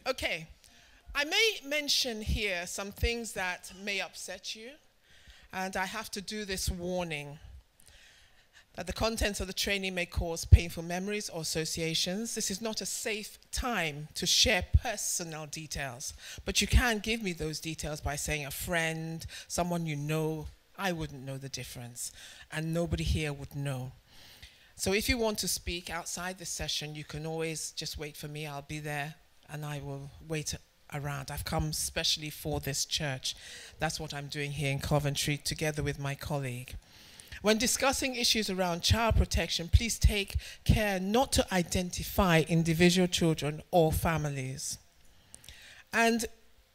Okay, I may mention here some things that may upset you, and I have to do this warning that the contents of the training may cause painful memories or associations. This is not a safe time to share personal details, but you can give me those details by saying a friend, someone you know. I wouldn't know the difference, and nobody here would know. So if you want to speak outside this session, you can always just wait for me. I'll be there, and I will wait around. I've come specially for this church. That's what I'm doing here in Coventry, together with my colleague. When discussing issues around child protection, please take care not to identify individual children or families. And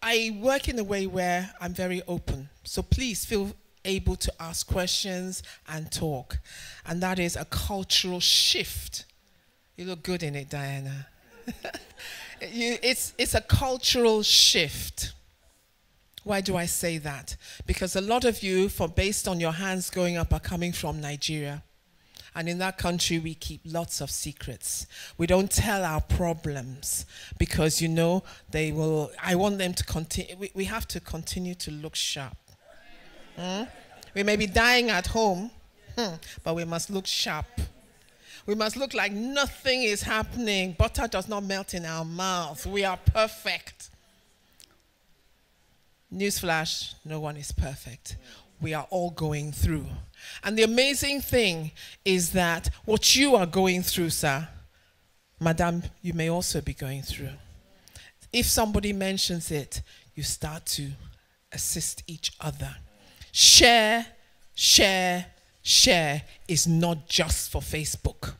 I work in a way where I'm very open. So please feel able to ask questions and talk. And that is a cultural shift. You look good in it, Diana. It's a cultural shift. Why do I say that? Because a lot of you, based on your hands going up, are coming from Nigeria. And in that country, we keep lots of secrets. We don't tell our problems because, you know, I want them to continue. We have to continue to look sharp. We may be dying at home, but we must look sharp. We must look like nothing is happening. Butter does not melt in our mouth. We are perfect. Newsflash, no one is perfect. We are all going through. And the amazing thing is that what you are going through, sir, madam, you may also be going through. If somebody mentions it, you start to assist each other. Share, share, share is not just for Facebook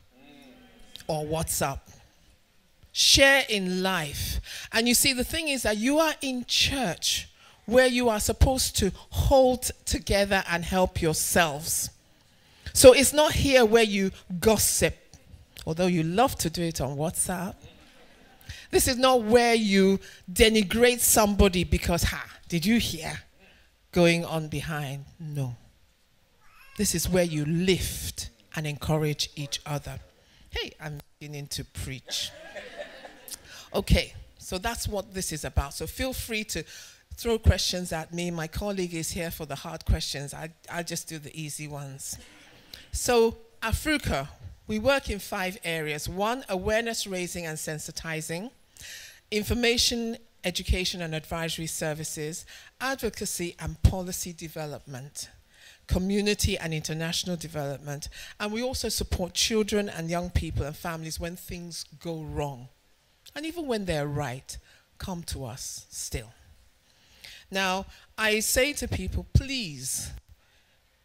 or WhatsApp. Share in life. And you see, the thing is that you are in church where you are supposed to hold together and help yourselves. So it's not here where you gossip, although you love to do it on WhatsApp. This is not where you denigrate somebody because, did you hear? Going on behind. No. This is where you lift and encourage each other. Hey, I'm beginning to preach. Okay, so that's what this is about. So feel free to throw questions at me. My colleague is here for the hard questions. I'll just do the easy ones. So AFRUCA, we work in 5 areas. 1, awareness raising and sensitizing. Information, education and advisory services. Advocacy and policy development. Community and international development. And we also support children and young people and families when things go wrong. And even when they're right, come to us still. Now, I say to people, please,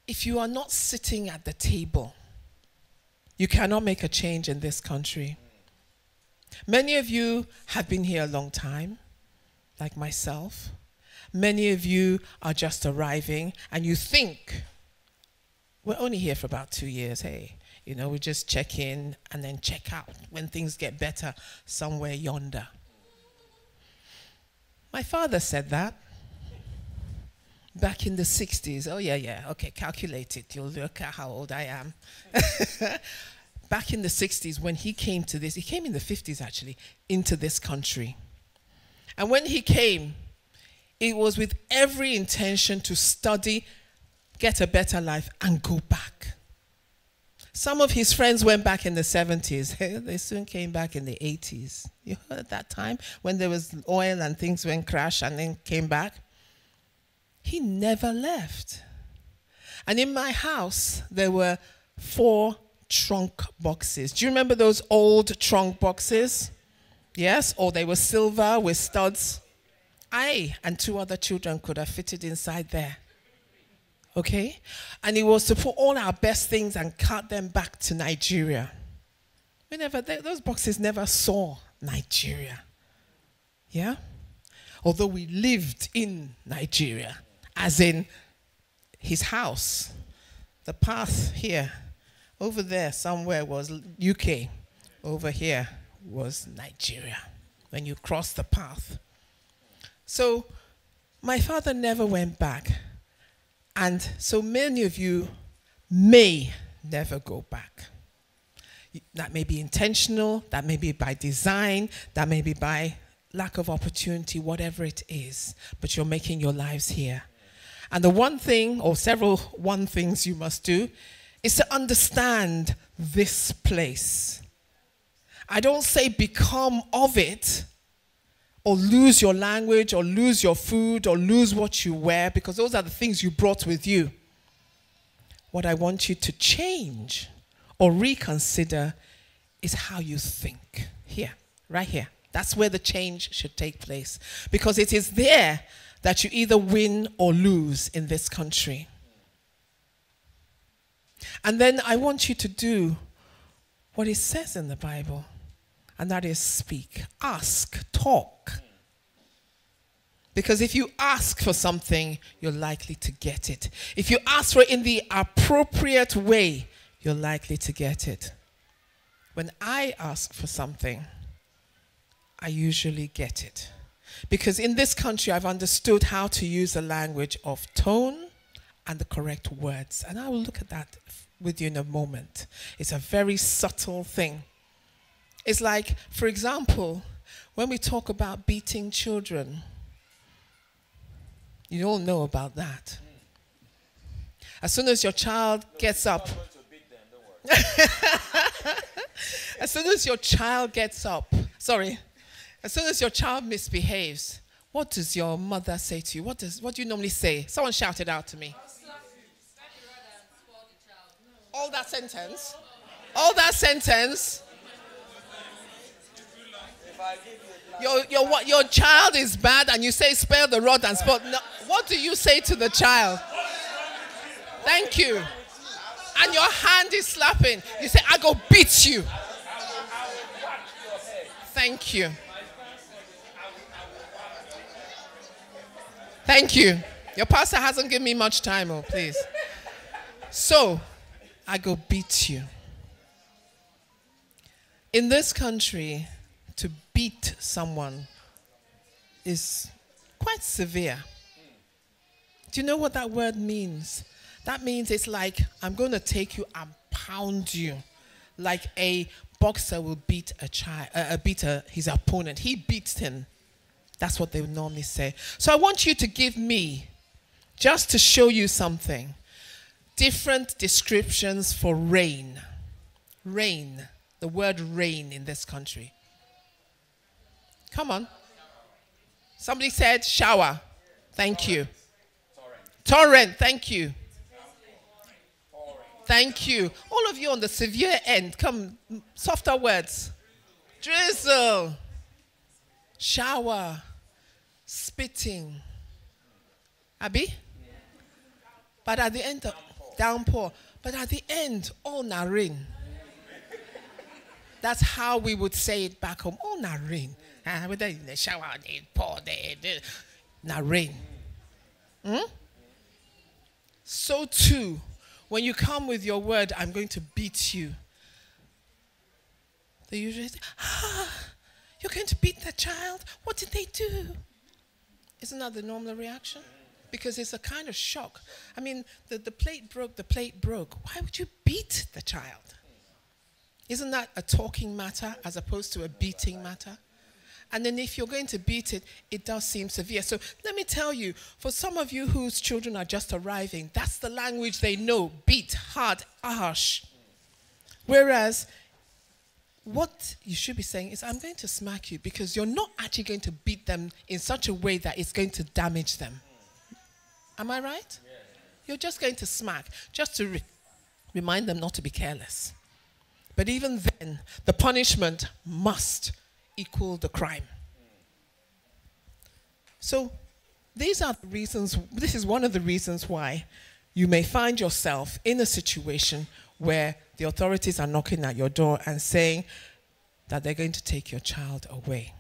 if you are not sitting at the table, you cannot make a change in this country. Many of you have been here a long time, like myself. Many of you are just arriving, and you think, we're only here for about 2 years. Hey, you know, we just check in and then check out when things get better somewhere yonder. My father said that. Back in the 60s, oh yeah, okay, calculate it. You'll look at how old I am. Back in the 60s, when he came to this, he came in the 50s actually, into this country. And when he came, it was with every intention to study, get a better life, and go back. Some of his friends went back in the 70s. They soon came back in the 80s. You heard that time when there was oil and things went crash and then came back? He never left. And in my house, there were 4 trunk boxes. Do you remember those old trunk boxes? Yes, or they were silver with studs. I and 2 other children could have fitted inside there. Okay? And it was to put all our best things and cart them back to Nigeria. Those boxes never saw Nigeria. Yeah? Although we lived in Nigeria. As in his house. The path here, over there somewhere was UK. Over here was Nigeria. When you cross the path. So my father never went back. And so many of you may never go back. That may be intentional, that may be by design, that may be by lack of opportunity, whatever it is, but you're making your lives here. And the one thing, or several one things you must do, is to understand this place. I don't say become of it, or lose your language, or lose your food, or lose what you wear, because those are the things you brought with you. What I want you to change or reconsider is how you think. Here, right here. That's where the change should take place. Because it is there that you either win or lose in this country. And then I want you to do what it says in the Bible, and that is speak, ask, talk. Because if you ask for something, you're likely to get it. If you ask for it in the appropriate way, you're likely to get it. When I ask for something, I usually get it. Because in this country, I've understood how to use the language of tone and the correct words. And I will look at that with you in a moment. It's a very subtle thing. It's like, for example, when we talk about beating children, you all know about that. As soon as your child gets up, as soon as your child gets up, as soon as your child misbehaves, what does your mother say to you? What do you normally say? Someone shout it out to me. All that sentence. All that sentence. Your child is bad and you say spare the rod and spot. No, what do you say to the child? Thank you. And your hand is slapping. You say, I go beat you. Thank you. Thank you. Your pastor hasn't given me much time, oh, please. So, I go beat you. In this country, to beat someone is quite severe. Do you know what that word means? That means it's like, I'm going to take you and pound you. Like a boxer will beat his opponent. He beats him. That's what they would normally say. So I want you to give me, just to show you something, different descriptions for rain. Rain. The word rain in this country. Come on. Somebody said shower. Thank you. Torrent. Thank you. Thank you. All of you on the severe end, come, softer words. Drizzle. Shower. Spitting. Abi? But at the end of downpour. But at the end, all na rain. That's how we would say it back home. All na rain. Whether in the shower, they pour, na rain. So too, when you come with your word, I'm going to beat you. They usually say, you're going to beat the child? What did they do? Isn't that the normal reaction? Because it's a kind of shock. I mean, the plate broke, the plate broke. Why would you beat the child? Isn't that a talking matter as opposed to a beating matter? And then if you're going to beat it, it does seem severe. So let me tell you, for some of you whose children are just arriving, that's the language they know. Beat, hard, harsh. Whereas what you should be saying is, I'm going to smack you, because you're not actually going to beat them in such a way that it's going to damage them. Am I right? Yeah. You're just going to smack, just to remind them not to be careless. But even then, the punishment must equal the crime. So these are the reasons, this is one of the reasons why you may find yourself in a situation where the authorities are knocking at your door and saying that they're going to take your child away.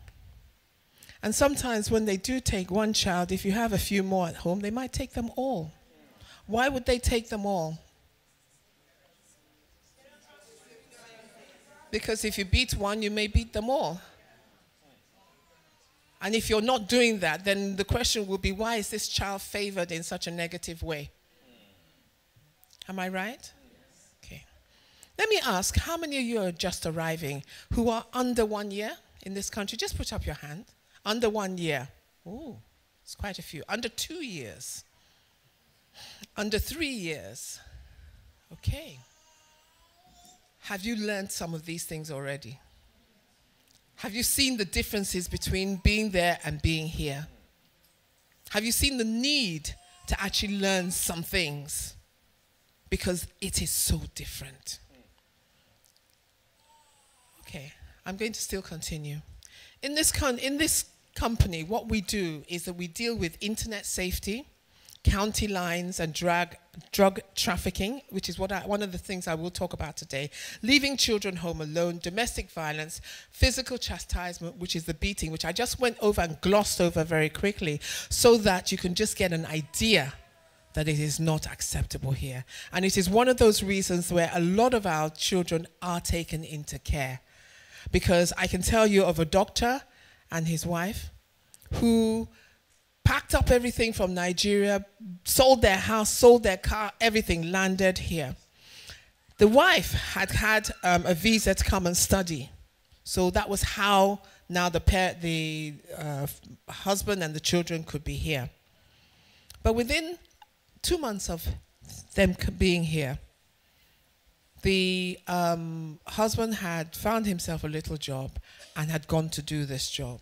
And sometimes when they do take one child, if you have a few more at home, they might take them all. Why would they take them all? Because if you beat one, you may beat them all. And if you're not doing that, then the question will be, why is this child favored in such a negative way? Am I right? Okay. Let me ask, how many of you are just arriving who are under 1 year in this country? Just put up your hand. Under 1 year. Oh, it's quite a few. Under 2 years. Under 3 years. Okay. Have you learned some of these things already? Have you seen the differences between being there and being here? Have you seen the need to actually learn some things? Because it is so different. Okay, I'm going to still continue. In this company, what we do is that we deal with internet safety, county lines, and drug trafficking, which is one of the things I will talk about today. Leaving children home alone, domestic violence, physical chastisement, which is the beating, which I just went over and glossed over very quickly, so that you can just get an idea that it is not acceptable here. And it is one of those reasons where a lot of our children are taken into care. Because I can tell you of a doctor and his wife who packed up everything from Nigeria, sold their house, sold their car, everything, landed here. The wife had a visa to come and study. So that was how now the husband and the children could be here. But within 2 months of them being here, the husband had found himself a little job and had gone to do this job.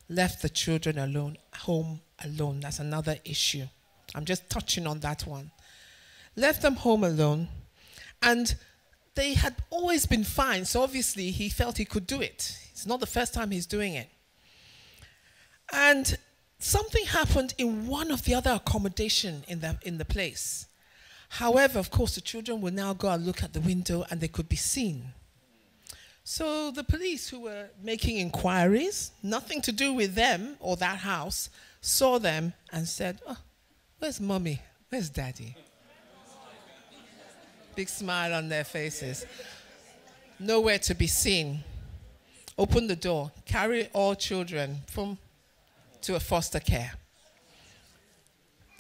Left the children alone, home alone. That's another issue. I'm just touching on that one. Left them home alone, and they had always been fine, so obviously he felt he could do it. It's not the first time he's doing it. And something happened in one of the other accommodation in the place. However, of course, the children will now go and look at the window and they could be seen. So the police, who were making inquiries, nothing to do with them or that house, saw them and said, "Oh, where's mommy? Where's daddy?" Big smile on their faces. Nowhere to be seen. Open the door, carry all children to a foster care.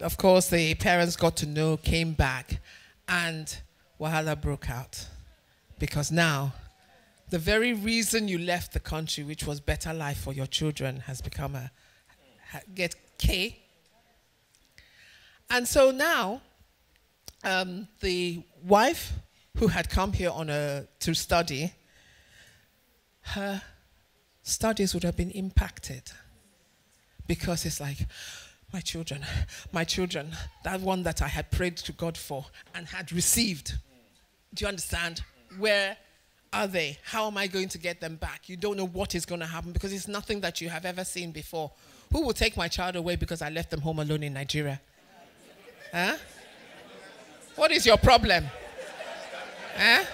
Of course, the parents got to know, came back, and wahala broke out. Because now, the very reason you left the country, which was better life for your children, has become get K. And so now, the wife who had come here to study, her studies would have been impacted. Because it's like, my children, that one that I had prayed to God for and had received. Do you understand? Where are they? How am I going to get them back? You don't know what is going to happen because it's nothing that you have ever seen before. Who will take my child away because I left them home alone in Nigeria? Huh? What is your problem? Huh?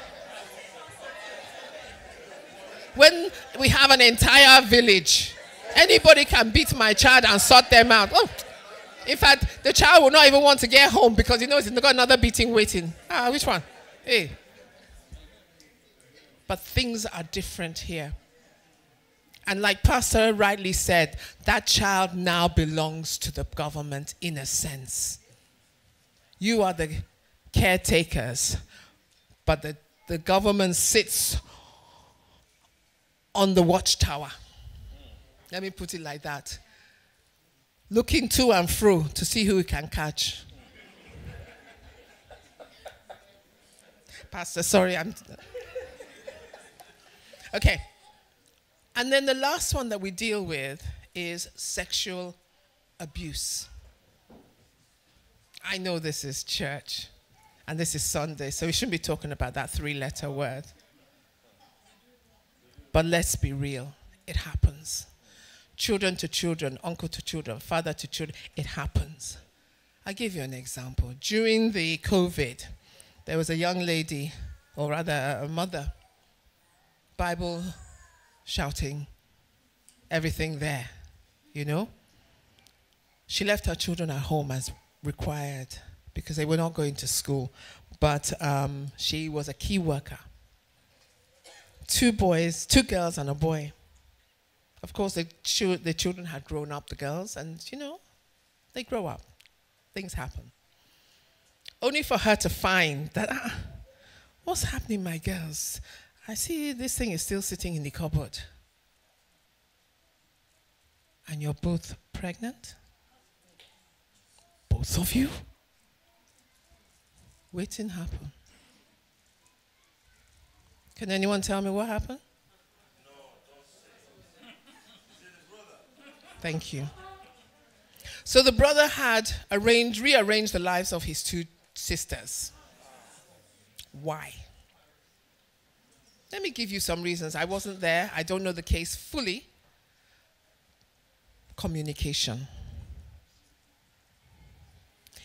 When we have an entire village, anybody can beat my child and sort them out. Oh, in fact, the child will not even want to get home because he knows he's got another beating waiting. Ah, which one? Hey. But things are different here. And like Pastor rightly said, that child now belongs to the government in a sense. You are the caretakers, but the government sits on the watchtower. Let me put it like that. Looking to and fro to see who we can catch. Pastor, sorry, okay. And then the last one that we deal with is sexual abuse. I know this is church and this is Sunday, so we shouldn't be talking about that 3-letter word. But let's be real. It happens. Children to children, uncle to children, father to children, it happens. I'll give you an example. During the COVID, there was a young lady, or rather a mother, Bible shouting, everything there, you know. She left her children at home as required because they were not going to school, but she was a key worker. 2 girls and a boy. Of course, the children had grown up, the girls, and, you know, they grow up. Things happen. Only for her to find that, what's happening, my girls? I see this thing is still sitting in the cupboard. and you're both pregnant? Both of you? Waiting happen. Can anyone tell me what happened? No, don't say. Thank you. So the brother had rearranged the lives of his two sisters. Why? Let me give you some reasons. I wasn't there. I don't know the case fully. Communication.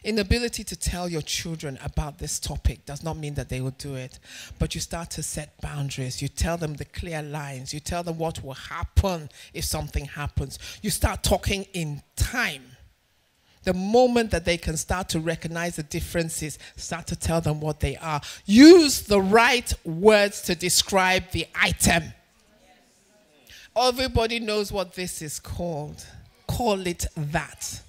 Inability to tell your children about this topic does not mean that they will do it. But you start to set boundaries. You tell them the clear lines. You tell them what will happen if something happens. You start talking in time. The moment that they can start to recognize the differences, start to tell them what they are. Use the right words to describe the item. Everybody knows what this is called. Call it that.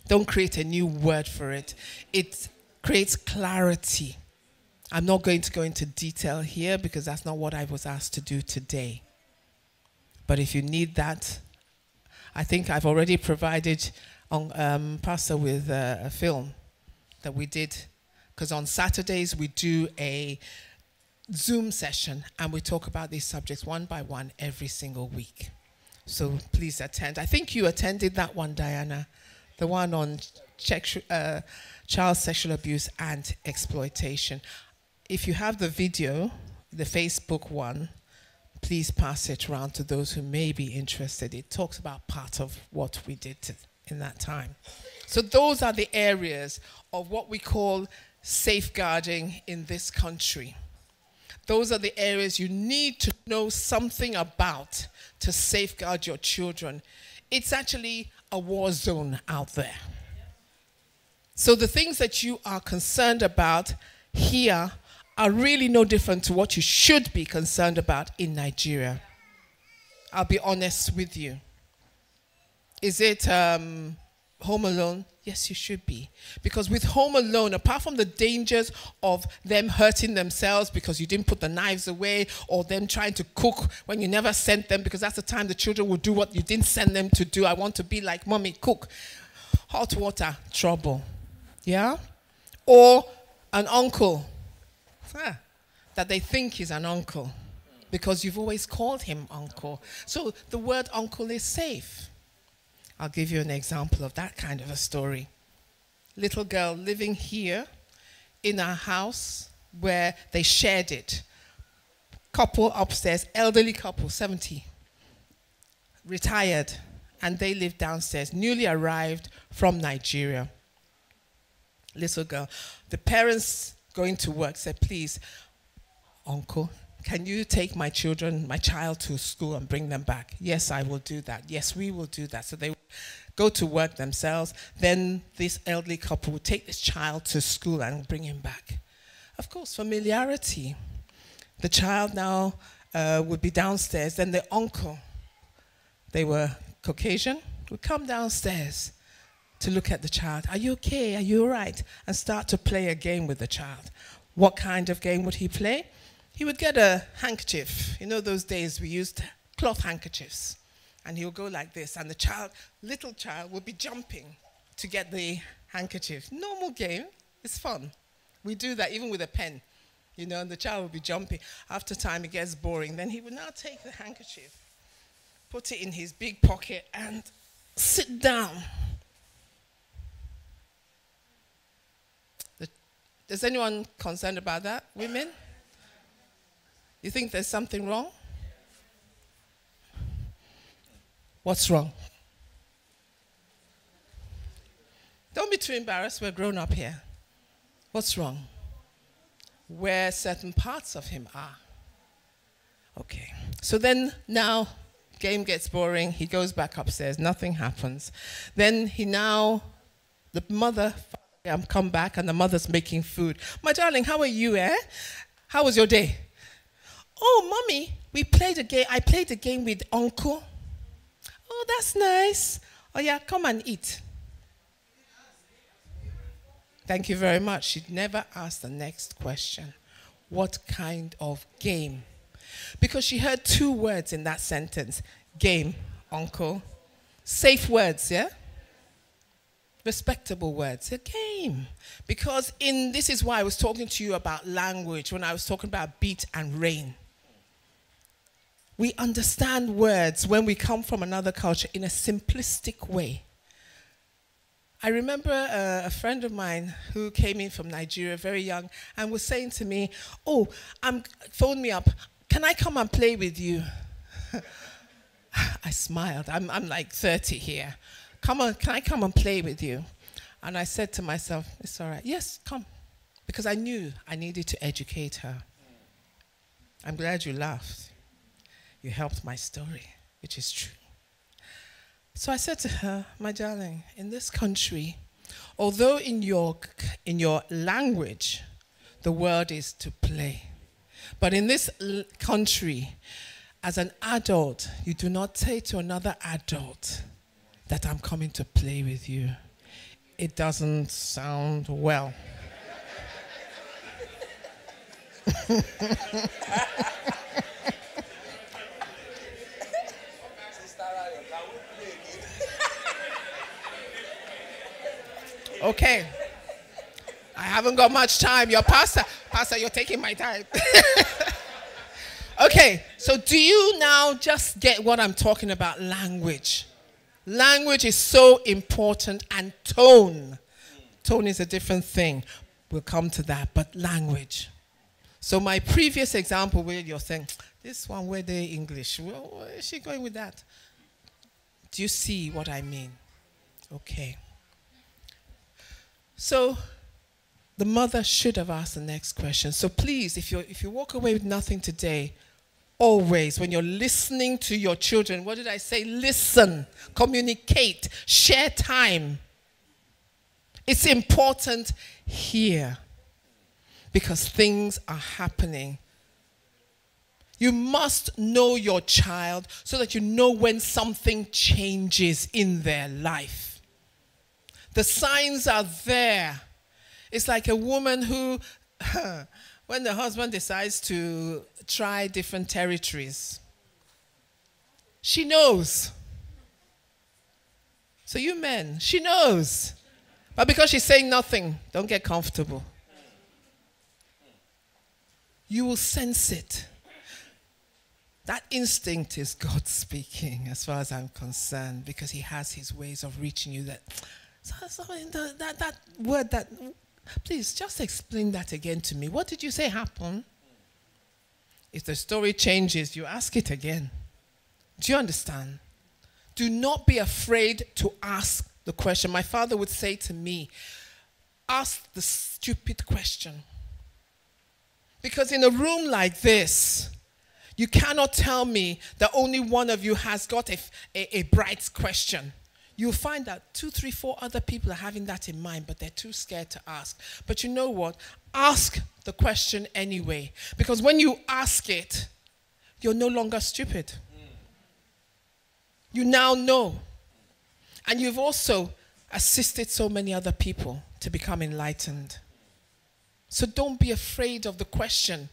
Don't create a new word for it. It creates clarity. I'm not going to go into detail here because that's not what I was asked to do today. But if you need that, I think I've already provided Pastor with a film that we did. Because on Saturdays we do a Zoom session and we talk about these subjects one by one every single week. So please attend. I think you attended that one, Diana. The one on child sexual abuse and exploitation. If you have the video, the Facebook one, please pass it around to those who may be interested. It talks about part of what we did in that time. So those are the areas of what we call safeguarding in this country. Those are the areas you need to know something about to safeguard your children. It's actually a war zone out there. So the things that you are concerned about here are really no different to what you should be concerned about in Nigeria. I'll be honest with you. Is it Home Alone? Yes, you should be. Because with Home Alone, apart from the dangers of them hurting themselves because you didn't put the knives away, or them trying to cook when you never sent them, because that's the time the children will do what you didn't send them to do. I want to be like mommy, cook. Hot water, trouble. Yeah? Or an uncle that they think is an uncle because you've always called him uncle. So the word uncle is safe. I'll give you an example of that kind of a story. Little girl living here in a house where they shared it. Couple upstairs, elderly couple, 70, retired, and they live downstairs, newly arrived from Nigeria. Little girl. The parents going to work said, please, uncle, can you take my child to school and bring them back? Yes, I will do that. Yes, we will do that. So they go to work themselves. Then this elderly couple would take this child to school and bring him back. Of course, familiarity. The child now would be downstairs. Then the uncle, they were Caucasian, would come downstairs to look at the child. Are you okay? Are you all right? And start to play a game with the child. What kind of game would he play? He would get a handkerchief. You know, those days we used cloth handkerchiefs. And he would go like this. And the child, little child, would be jumping to get the handkerchief. Normal game. It's fun. We do that even with a pen. You know, and the child would be jumping. After time, it gets boring. Then he would now take the handkerchief, put it in his big pocket, and sit down. Is anyone concerned about that? Women? You think there's something wrong? What's wrong? Don't be too embarrassed. We're grown up here. What's wrong? Where certain parts of him are. Okay. So then now game gets boring. He goes back upstairs. Nothing happens. Then the mother come back and the mother's making food. My darling, how are you, eh? How was your day? Oh, mommy, I played a game with uncle. Oh, that's nice. Oh, yeah, come and eat. Thank you very much. She'd never asked the next question. What kind of game? Because she heard two words in that sentence. Game, uncle. Safe words, yeah? Respectable words. A game. Because this is why I was talking to you about language when I was talking about beat and rain. We understand words when we come from another culture in a simplistic way. I remember a friend of mine who came in from Nigeria, very young, and was saying to me, oh, phone me up. Can I come and play with you? I smiled. I'm like 30 here. Come on, can I come and play with you? And I said to myself, it's all right. Yes, come. Because I knew I needed to educate her. I'm glad you laughed. You helped my story, which is true. So I said to her, my darling, in this country, although in your language, the word is to play. But in this country, as an adult, you do not say to another adult that I'm coming to play with you. It doesn't sound well. Okay. I haven't got much time. Your pastor, you're taking my time. Okay, so do you now just get what I'm talking about? Language. Language is so important, and tone. Tone is a different thing. We'll come to that, but language. So my previous example where you're saying, this one, where they English, well, where is she going with that? Do you see what I mean? Okay. So the mother should have asked the next question. So please, if you walk away with nothing today, always, when you're listening to your children, what did I say? Listen, communicate, share time. It's important here because things are happening. You must know your child so that you know when something changes in their life. The signs are there. It's like a woman who, when the husband decides to try different territories, she knows. So you men, she knows. But because she's saying nothing, don't get comfortable. You will sense it. That instinct is God speaking, as far as I'm concerned, because he has his ways of reaching you. That word that, please just explain that again to me. What did you say happened? If the story changes, you ask it again. Do you understand? Do not be afraid to ask the question. My father would say to me, ask the stupid question. Because in a room like this, you cannot tell me that only one of you has got a bright question. You'll find that 2, 3, 4 other people are having that in mind, but they're too scared to ask. But you know what? Ask the question anyway. Because when you ask it, you're no longer stupid. You now know. And you've also assisted so many other people to become enlightened. So don't be afraid of the question.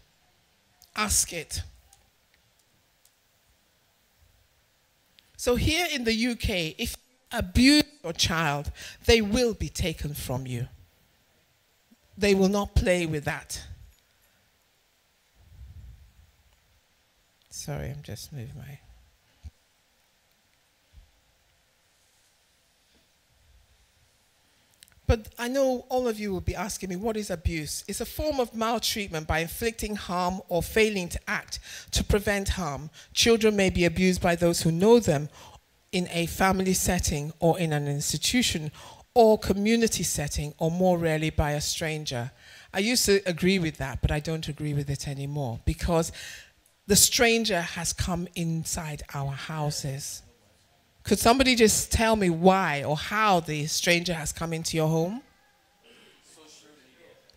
Ask it. So here in the UK, if you abuse your child, they will be taken from you. They will not play with that. Sorry, I'm just moving my... But I know all of you will be asking me, what is abuse? It's a form of maltreatment by inflicting harm or failing to act to prevent harm. Children may be abused by those who know them in a family setting or in an institution or community setting, or more rarely by a stranger. I used to agree with that, but I don't agree with it anymore because the stranger has come inside our houses. Could somebody just tell me why or how the stranger has come into your home?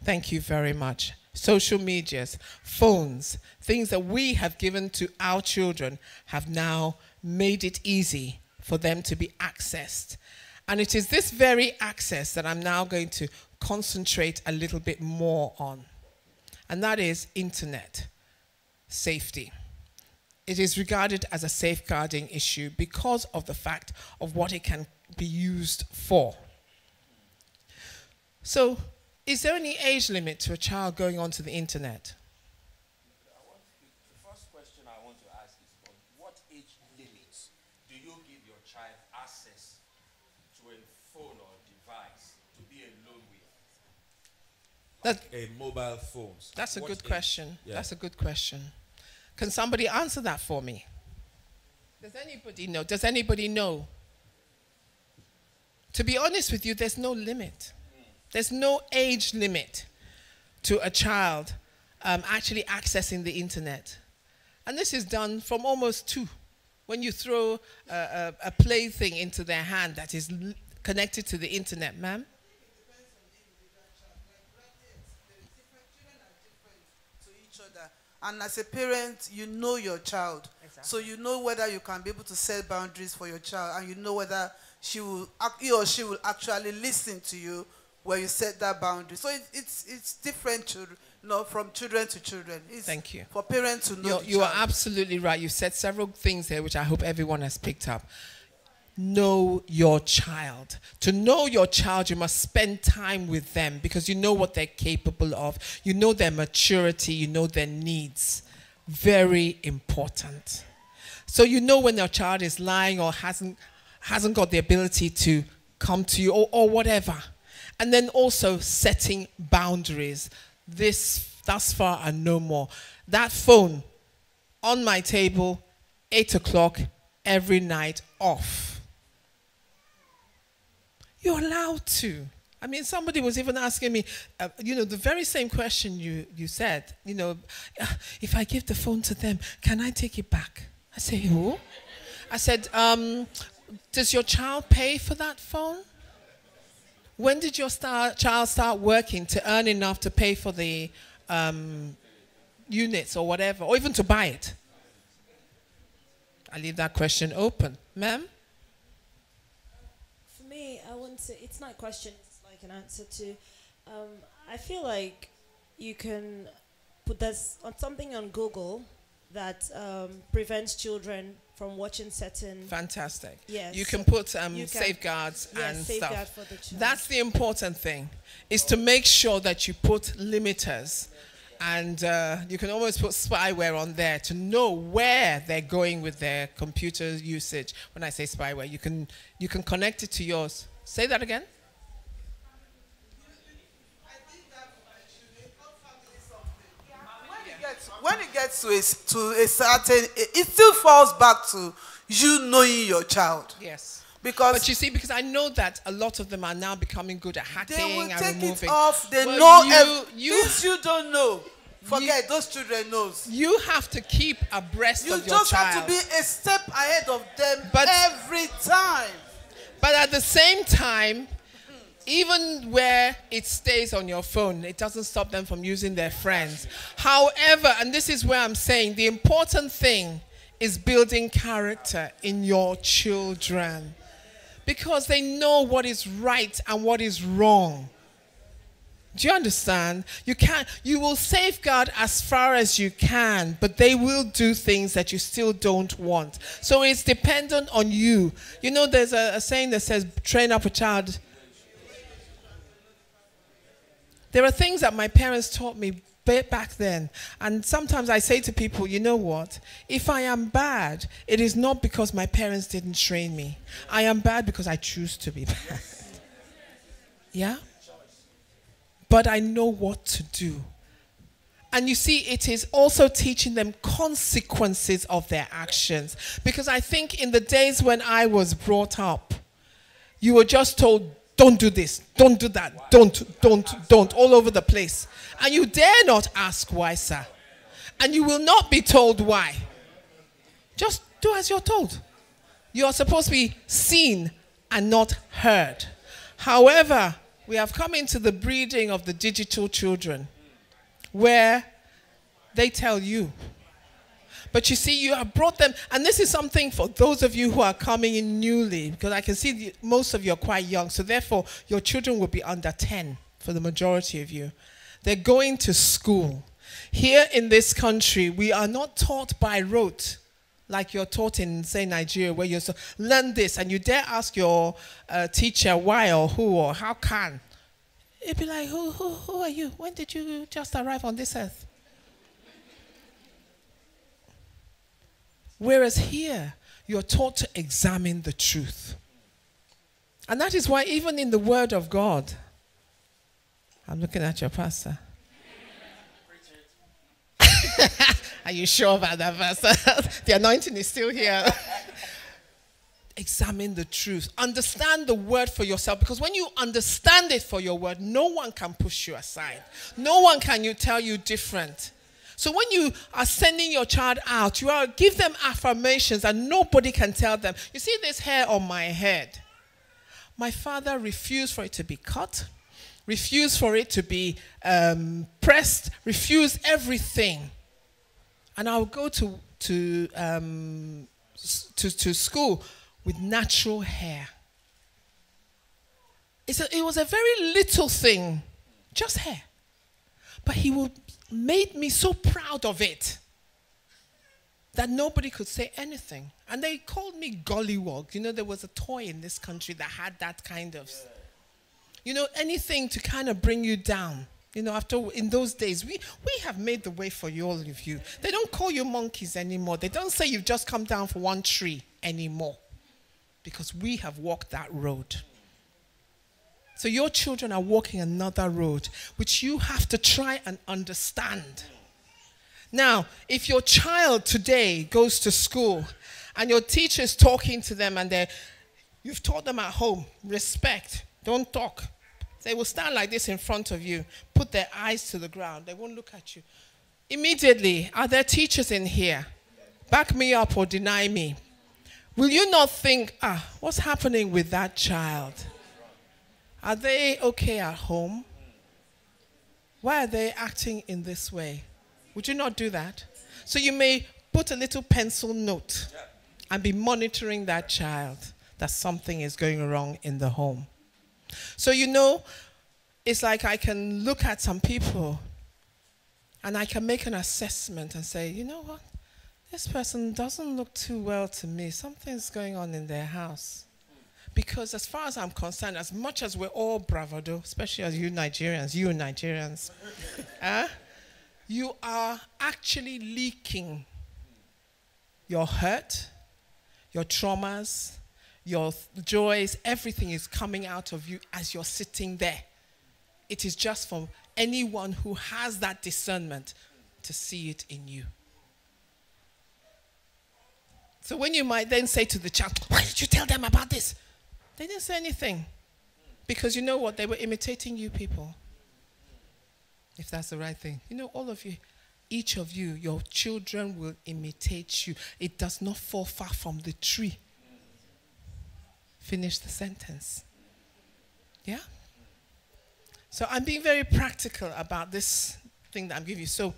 Thank you very much. Social medias, phones, things that we have given to our children have now made it easy for them to be accessed. And it is this very access that I'm now going to concentrate a little bit more on. And that is internet safety. it is regarded as a safeguarding issue because of the fact of what it can be used for. So, is there any age limit to a child going onto the internet? The first question I want to ask is, what age limits do you give your child access to a phone or device to be alone with? A mobile phone. That's a good question. Yeah. That's a good question. Can somebody answer that for me? Does anybody know? Does anybody know? To be honest with you, there's no limit. There's no age limit to a child actually accessing the internet. And this is done from almost 2. When you throw a plaything into their hand that is connected to the internet, ma'am? And as a parent, you know your child. Exactly. So you know whether you can be able to set boundaries for your child, and you know whether he or she will actually listen to you where you set that boundary. So it's different, children, from children to children. Thank you. For parents to know. You are absolutely right. You said several things here which I hope everyone has picked up. Know your child. To know your child, you must spend time with them because you know what they're capable of. You know their maturity. You know their needs. Very important. So you know when your child is lying or hasn't got the ability to come to you or whatever. And then also setting boundaries. Thus far and no more. That phone on my table, 8 o'clock every night, off. You're allowed to. I mean, somebody was even asking me, the very same question you said, if I give the phone to them, can I take it back? I say, who? I said, does your child pay for that phone? When did your child start working to earn enough to pay for the units or whatever, or even to buy it? I leave that question open. Ma'am? For me, I wouldn't say, it's not a question, it's like an answer to, I feel like you can put this on something on Google that prevents children from watching certain... Fantastic. Yes. You can put safeguards and safeguard stuff. For the child. That's the important thing, is to make sure that you put limiters. And you can almost put spyware on there to know where they're going with their computer usage. When I say spyware, you can connect it to yours. Say that again. When it gets to a certain, it still falls back to you knowing your child. Yes. But you see, because I know that a lot of them are now becoming good at hacking and removing. They will take it off. They know things you don't know. Forget, those children knows. You have to keep abreast of your child. You just have to be a step ahead of them every time. But at the same time, even where it stays on your phone, it doesn't stop them from using their friends. However, and this is where I'm saying, the important thing is building character in your children. Because they know what is right and what is wrong. Do you understand? You will safeguard as far as you can, but they will do things that you still don't want. So it's dependent on you. You know, there's a saying that says, train up a child. There are things that my parents taught me back then. And sometimes I say to people, you know what? If I am bad, it is not because my parents didn't train me. I am bad because I choose to be bad. Yeah? But I know what to do. And you see, it is also teaching them consequences of their actions. Because I think in the days when I was brought up, you were just told, don't do this, don't do that, don't, all over the place. And you dare not ask why, sir. And you will not be told why. Just do as you're told. You're supposed to be seen and not heard. However, we have come into the breeding of the digital children where they tell you. But you see, you have brought them, and this is something for those of you who are coming in newly, because I can see most of you are quite young, so therefore your children will be under 10 for the majority of you. They're going to school. Here in this country, we are not taught by rote like you're taught in, say, Nigeria, where you learn this and you dare ask your teacher why or who or how can. It'd be like, who are you? When did you just arrive on this earth? Whereas here, you're taught to examine the truth. And that is why even in the Word of God, I'm looking at your pastor. Are you sure about that, pastor? The anointing is still here. Examine the truth. Understand the word for yourself, because when you understand it for your word, no one can push you aside. No one can tell you different. So when you are sending your child out, you are give them affirmations and nobody can tell them, you see this hair on my head? My father refused for it to be cut, refused for it to be pressed, refused everything. And I'll go to school with natural hair. It was a very little thing, just hair. But he made me so proud of it that nobody could say anything. And they called me gollywog. You know, there was a toy in this country that had that kind of, you know, anything to kind of bring you down. You know, in those days, we have made the way for all of you. They don't call you monkeys anymore. They don't say you've just come down for one tree anymore, because we have walked that road. So your children are walking another road, which you have to try and understand. Now, if your child today goes to school and your teacher is talking to them and you've taught them at home, respect, don't talk. They will stand like this in front of you, put their eyes to the ground. They won't look at you. Immediately, are there teachers in here? Back me up or deny me. Will you not think, what's happening with that child? Are they okay at home? Why are they acting in this way? Would you not do that? So you may put a little pencil note and be monitoring that child, that something is going wrong in the home. So, you know, it's like I can look at some people and I can make an assessment and say, you know what? This person doesn't look too well to me. Something's going on in their house. Because as far as I'm concerned, as much as we're all bravado, especially as you Nigerians, you are actually leaking your hurt, your traumas, your joys, everything is coming out of you as you're sitting there. It is just for anyone who has that discernment to see it in you. So when you might then say to the child, why did you tell them about this? They didn't say anything. Because you know what? They were imitating you people. If that's the right thing. You know, all of you, each of you, your children will imitate you. It does not fall far from the tree. Finish the sentence. Yeah? So I'm being very practical about this thing that I'm giving you. So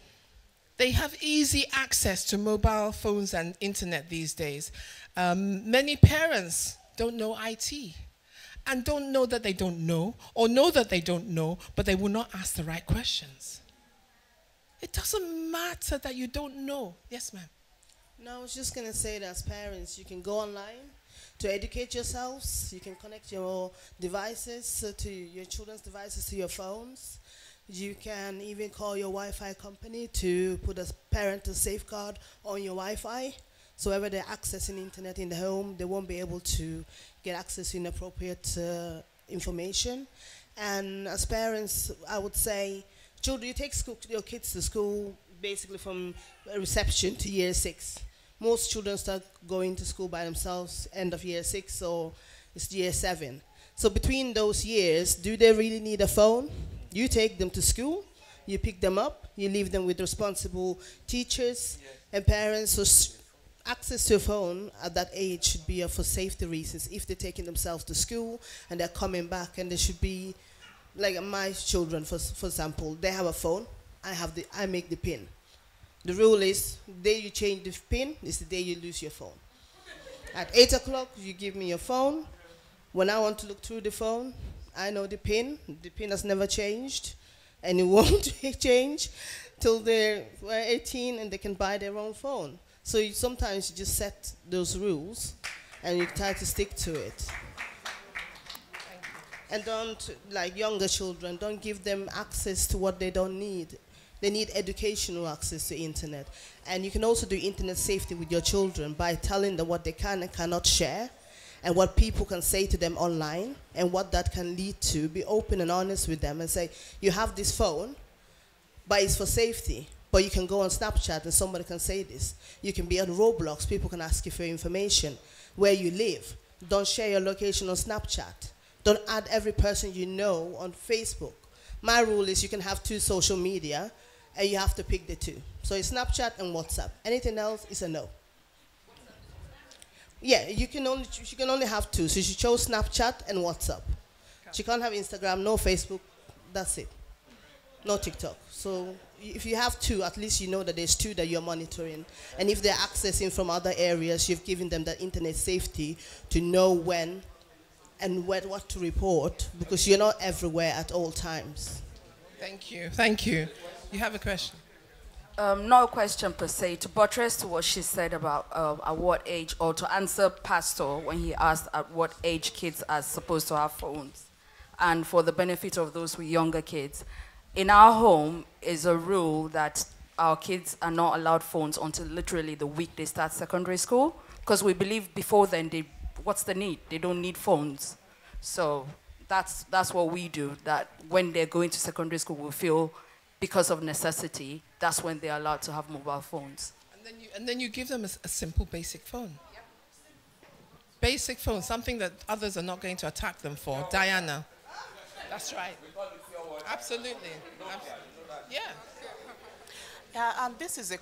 they have easy access to mobile phones and internet these days. Many parents don't know IT and don't know that they don't know, or know that they don't know, but they will not ask the right questions. It doesn't matter that you don't know. Yes, ma'am. No, I was just going to say that as parents, you can go online to educate yourselves. You can connect your devices to your children's devices to your phones. You can even call your Wi-Fi company to put a parental safeguard on your Wi-Fi. So whenever they're accessing internet in the home, they won't be able to get access to inappropriate information. And as parents, I would say, children, you take your kids to school basically from reception to year 6. Most children start going to school by themselves end of year 6 or it's year 7. So between those years, do they really need a phone? You take them to school, you pick them up, you leave them with responsible teachers and parents. So access to a phone at that age should be for safety reasons. If they're taking themselves to school and they're coming back, and they should be, like my children, for example, they have a phone, I make the PIN. The rule is, the day you change the PIN is the day you lose your phone. At 8 o'clock, you give me your phone. When I want to look through the phone, I know the PIN. The PIN has never changed, and it won't change till they're 18 and they can buy their own phone. So sometimes you just set those rules and you try to stick to it. And don't, like younger children, don't give them access to what they don't need. They need educational access to internet. And you can also do internet safety with your children by telling them what they can and cannot share and what people can say to them online and what that can lead to. Be open and honest with them and say, you have this phone, but it's for safety. But you can go on Snapchat and somebody can say this. You can be on Roblox, people can ask you for information, where you live. Don't share your location on Snapchat. Don't add every person you know on Facebook. My rule is you can have 2 social media and you have to pick the 2. So it's Snapchat and WhatsApp. Anything else is a no. Yeah, she can only have 2. So she chose Snapchat and WhatsApp. She can't have Instagram, no Facebook, that's it. No TikTok. So if you have 2, at least you know that there's 2 that you're monitoring. And if they're accessing from other areas, you've given them that internet safety to know when and what to report, because you're not everywhere at all times. Thank you. Thank you. You have a question? No question per se. To buttress to what she said about at what age, or to answer Pastor when he asked at what age kids are supposed to have phones, and for the benefit of those with younger kids. In our home is a rule that our kids are not allowed phones until literally the week they start secondary school, because we believe before then, what's the need? They don't need phones. So that's what we do, that when they're going to secondary school, we feel because of necessity, that's when they're allowed to have mobile phones. And then you give them a simple basic phone. Yep. Basic phone, something that others are not going to attack them for. Diana. That's right. Absolutely. Yeah. Yeah, this is a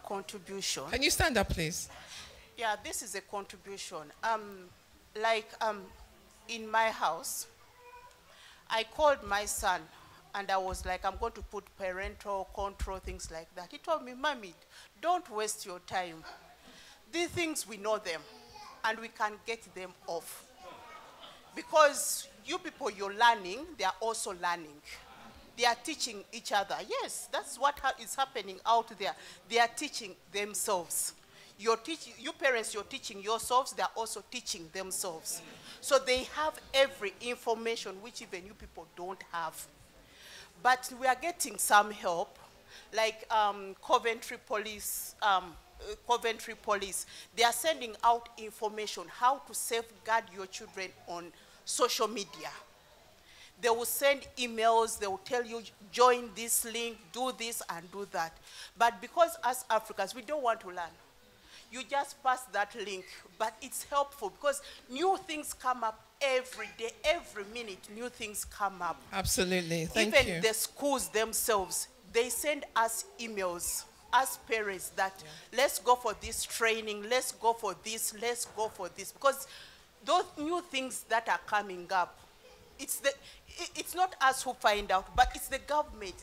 contribution. Can you stand up, please? Yeah, this is a contribution. In my house, I called my son, and I was like, I'm going to put parental control, things like that. He told me, Mommy, don't waste your time. These things, we know them, and we can get them off. Because you people, you're learning, they are also learning. They are teaching each other. Yes, that's what is happening out there. They are teaching themselves. You parents, you're teaching yourselves, they're also teaching themselves. So they have every information which even you people don't have. But we are getting some help, like Coventry Police, they are sending out information how to safeguard your children on social media. They will send emails, they will tell you, join this link, do this and do that. But because as Africans, we don't want to learn. You just pass that link, but it's helpful because new things come up every day, every minute, new things come up. Absolutely, thank you. Even the schools themselves, they send us emails, as parents, that let's go for this training, let's go for this, let's go for this. Because those new things that are coming up, it's not us who find out, but it's the government.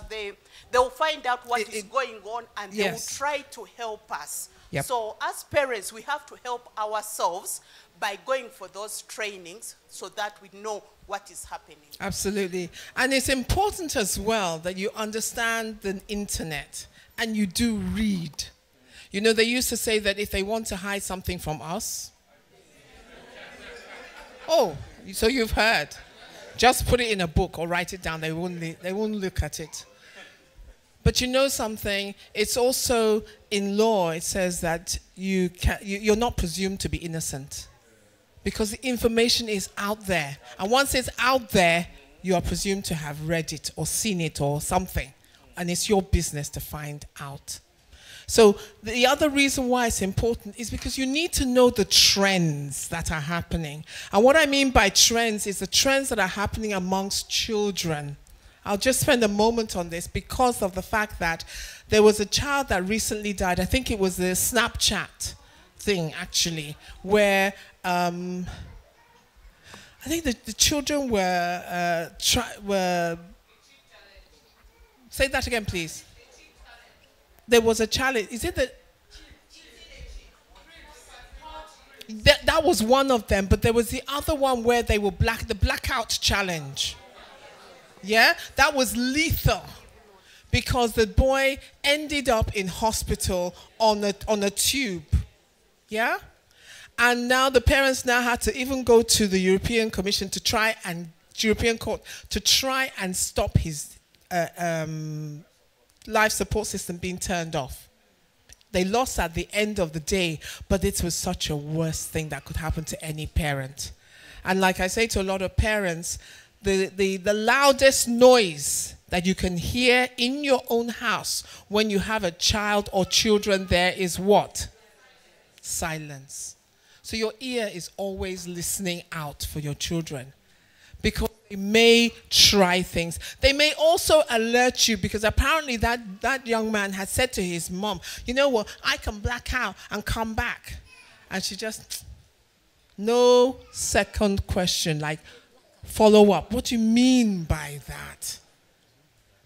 They will find out what is going on, and they will try to help us. Yep. So as parents, we have to help ourselves by going for those trainings so that we know what is happening. Absolutely. And it's important as well that you understand the internet and you do read. You know, they used to say that if they want to hide something from us, oh, so you've heard. Just put it in a book or write it down. They won't look at it. But you know something? It's also in law. It says that you're not presumed to be innocent because the information is out there. And once it's out there, you are presumed to have read it or seen it or something. And it's your business to find out. So the other reason why it's important is because you need to know the trends that are happening. And what I mean by trends is the trends that are happening amongst children. I'll just spend a moment on this because of the fact that there was a child that recently died. I think it was the Snapchat thing, actually, where I think the children were say that again, please. There was a challenge. Is it that was one of them, but there was the other one where they were the blackout challenge. Yeah, that was lethal because the boy ended up in hospital on a tube. Yeah? And now the parents now had to even go to the European Commission to try and, European Court, to try and stop his life support system being turned off. They lost at the end of the day, but it was such a worst thing that could happen to any parent. And like I say to a lot of parents, the loudest noise that you can hear in your own house when you have a child or children there is what? Silence. So your ear is always listening out for your children, because they may try things. They may also alert you, because apparently that young man had said to his mom, you know what, I can black out and come back. And she just, no second question, like follow up. What do you mean by that?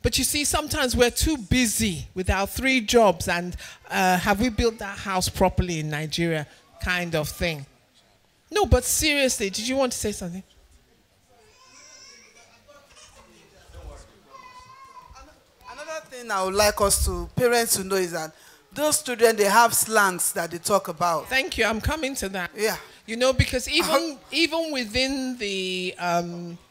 But you see, sometimes we're too busy with our 3 jobs and have we built that house properly in Nigeria kind of thing. No, but seriously, did you want to say something? Another thing I would like us to, parents to know, is that those children, they have slangs that they talk about. Thank you, I'm coming to that. Yeah. You know, because even within the,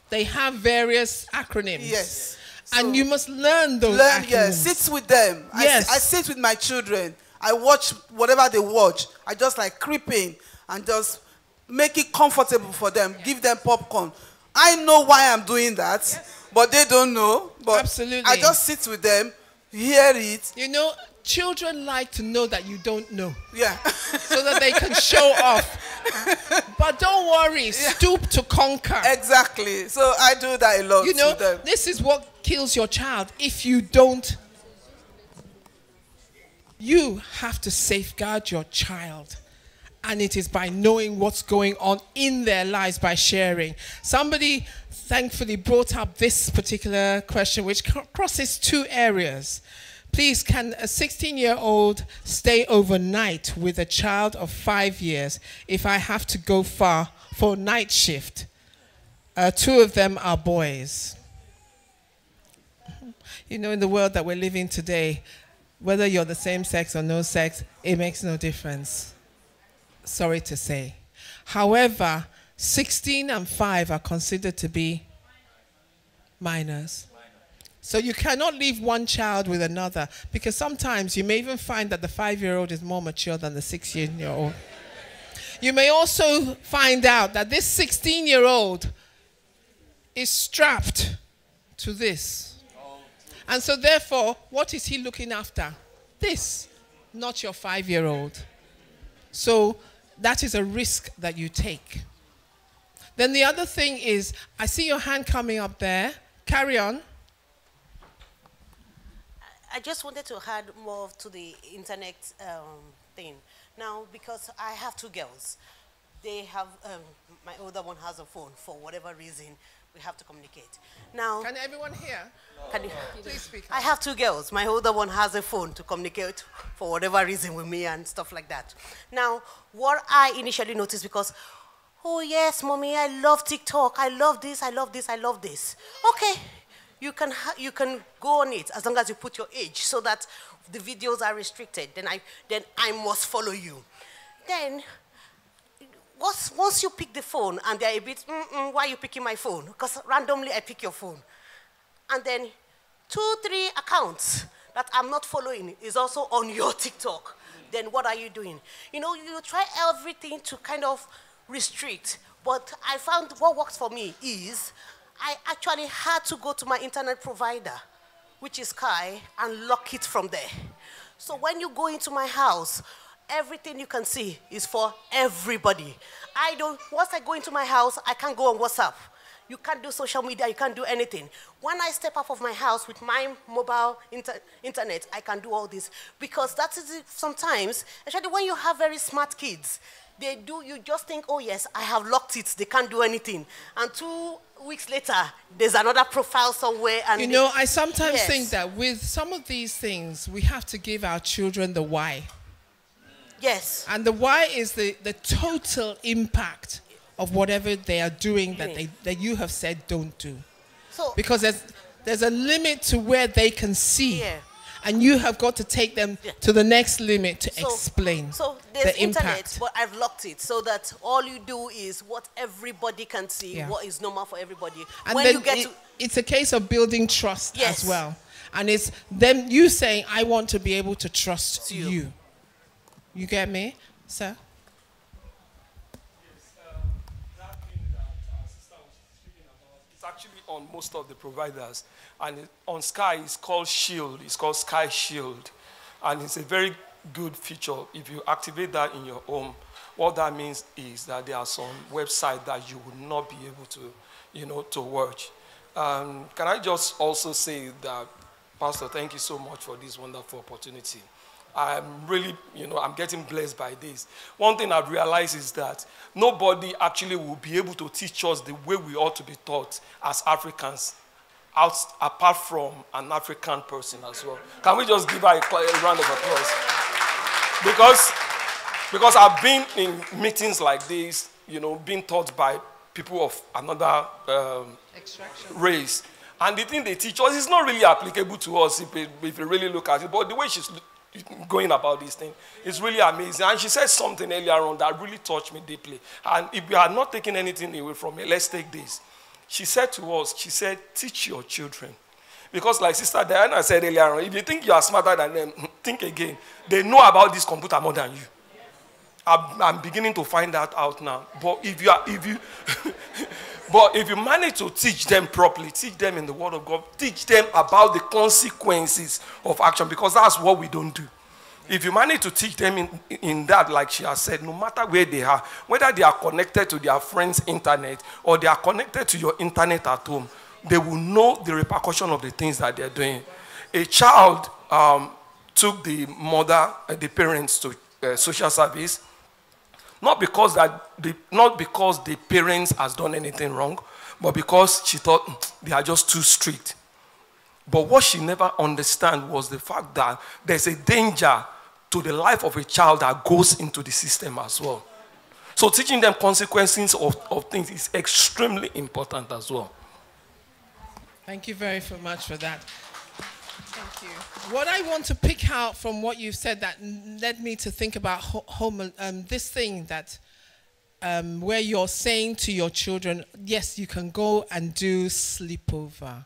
they have various acronyms. Yes. And you must learn those Learn, acronyms. yes. Sit with them. Yes. I sit with my children. I watch whatever they watch. I just like creep in and just make it comfortable for them. Give them popcorn. I know why I'm doing that, but they don't know. But absolutely. I just sit with them, hear it. You know, children like to know that you don't know. Yeah. So that they can show off. But don't worry, stoop to conquer. Exactly. So I do that a lot. You know, to them. this is what kills your child if you don't. You have to safeguard your child. And it is by knowing what's going on in their lives, by sharing. Somebody thankfully brought up this particular question, which crosses 2 areas. Please, can a 16-year-old stay overnight with a child of 5 years if I have to go far for night shift? 2 of them are boys. You know, in the world that we're living today, whether you're the same sex or no sex, it makes no difference. Sorry to say. However, 16 and 5 are considered to be minors. So you cannot leave one child with another, because sometimes you may even find that the 5-year-old is more mature than the 16-year-old. You may also find out that this 16-year-old is strapped to this. And so therefore, what is he looking after? This, not your 5-year-old. So that is a risk that you take. Then the other thing is, I see your hand coming up there. Carry on. I just wanted to add more to the internet thing. Now, because I have 2 girls, they have, my older one has a phone. For whatever reason, we have to communicate. Now, can everyone hear? Can you, please speak up. I have 2 girls. My older one has a phone to communicate for whatever reason with me and stuff like that. Now, what I initially noticed, because, oh yes, mommy, I love TikTok. I love this, I love this, I love this. Okay. You can go on it as long as you put your age, so that the videos are restricted. Then I must follow you. Then once you pick the phone and they're a bit, why are you picking my phone? Because randomly I pick your phone. And then 2, 3 accounts that I'm not following is also on your TikTok. Then what are you doing? You know, you try everything to kind of restrict. But I found what works for me is, I actually had to go to my internet provider, which is Sky, and lock it from there. So when you go into my house, everything you can see is for everybody. Once I go into my house, I can't go on WhatsApp. You can't do social media, you can't do anything. When I step out of my house with my mobile internet, I can do all this. Because that is it sometimes, especially when you have very smart kids, you just think, oh yes, I have locked it, they can't do anything. And 2 weeks later, there's another profile somewhere. And you know, I sometimes think that with some of these things, we have to give our children the why. Yes. And the why is the total impact of whatever they are doing that you have said don't do. So, because There's a limit to where they can see. Yeah. And you have got to take them to the next limit to explain So there's the internet, impact. but I've locked it so that all you do is what everybody can see, Yeah. what is normal for everybody. And when then you get it's a case of building trust Yes. as well. And it's them you saying, I want to be able to trust you. You get me, sir? That thing that our sister was speaking about, it's actually on most of the providers. And on Sky, it's called Shield. It's called Sky Shield. And it's a very good feature. If you activate that in your home, what that means is that there are some websites that you will not be able to, to watch. Can I just also say that, Pastor, thank you so much for this wonderful opportunity. I'm really, I'm getting blessed by this. One thing I've realized is that nobody actually will be able to teach us the way we ought to be taught as Africans, apart from an African person as well. Can we just give her a round of applause? Because I've been in meetings like this, being taught by people of another race. And the thing they teach us is not really applicable to us if you really look at it. But the way she's going about this thing is really amazing. And she said something earlier on that really touched me deeply. And if we are not taking anything away from it, let's take this. She said to us, teach your children. Because like Sister Diana said earlier on, if you think you are smarter than them, think again. They know about this computer more than you. I'm beginning to find that out now. But if you manage to teach them properly, teach them in the Word of God, teach them about the consequences of action, because that's what we don't do. If you manage to teach them in that, like she has said, no matter where they are, whether they are connected to their friend's internet or they are connected to your internet at home, they will know the repercussion of the things that they're doing. A child took the parents to social service, not because the parents has done anything wrong, but because she thought they are just too strict. But what she never understood was the fact that there's a danger to the life of a child that goes into the system as well. So teaching them consequences of things is extremely important as well. Thank you very much for that. Thank you. What I want to pick out from what you've said that led me to think about this thing that where you're saying to your children, yes, you can go and do sleepover.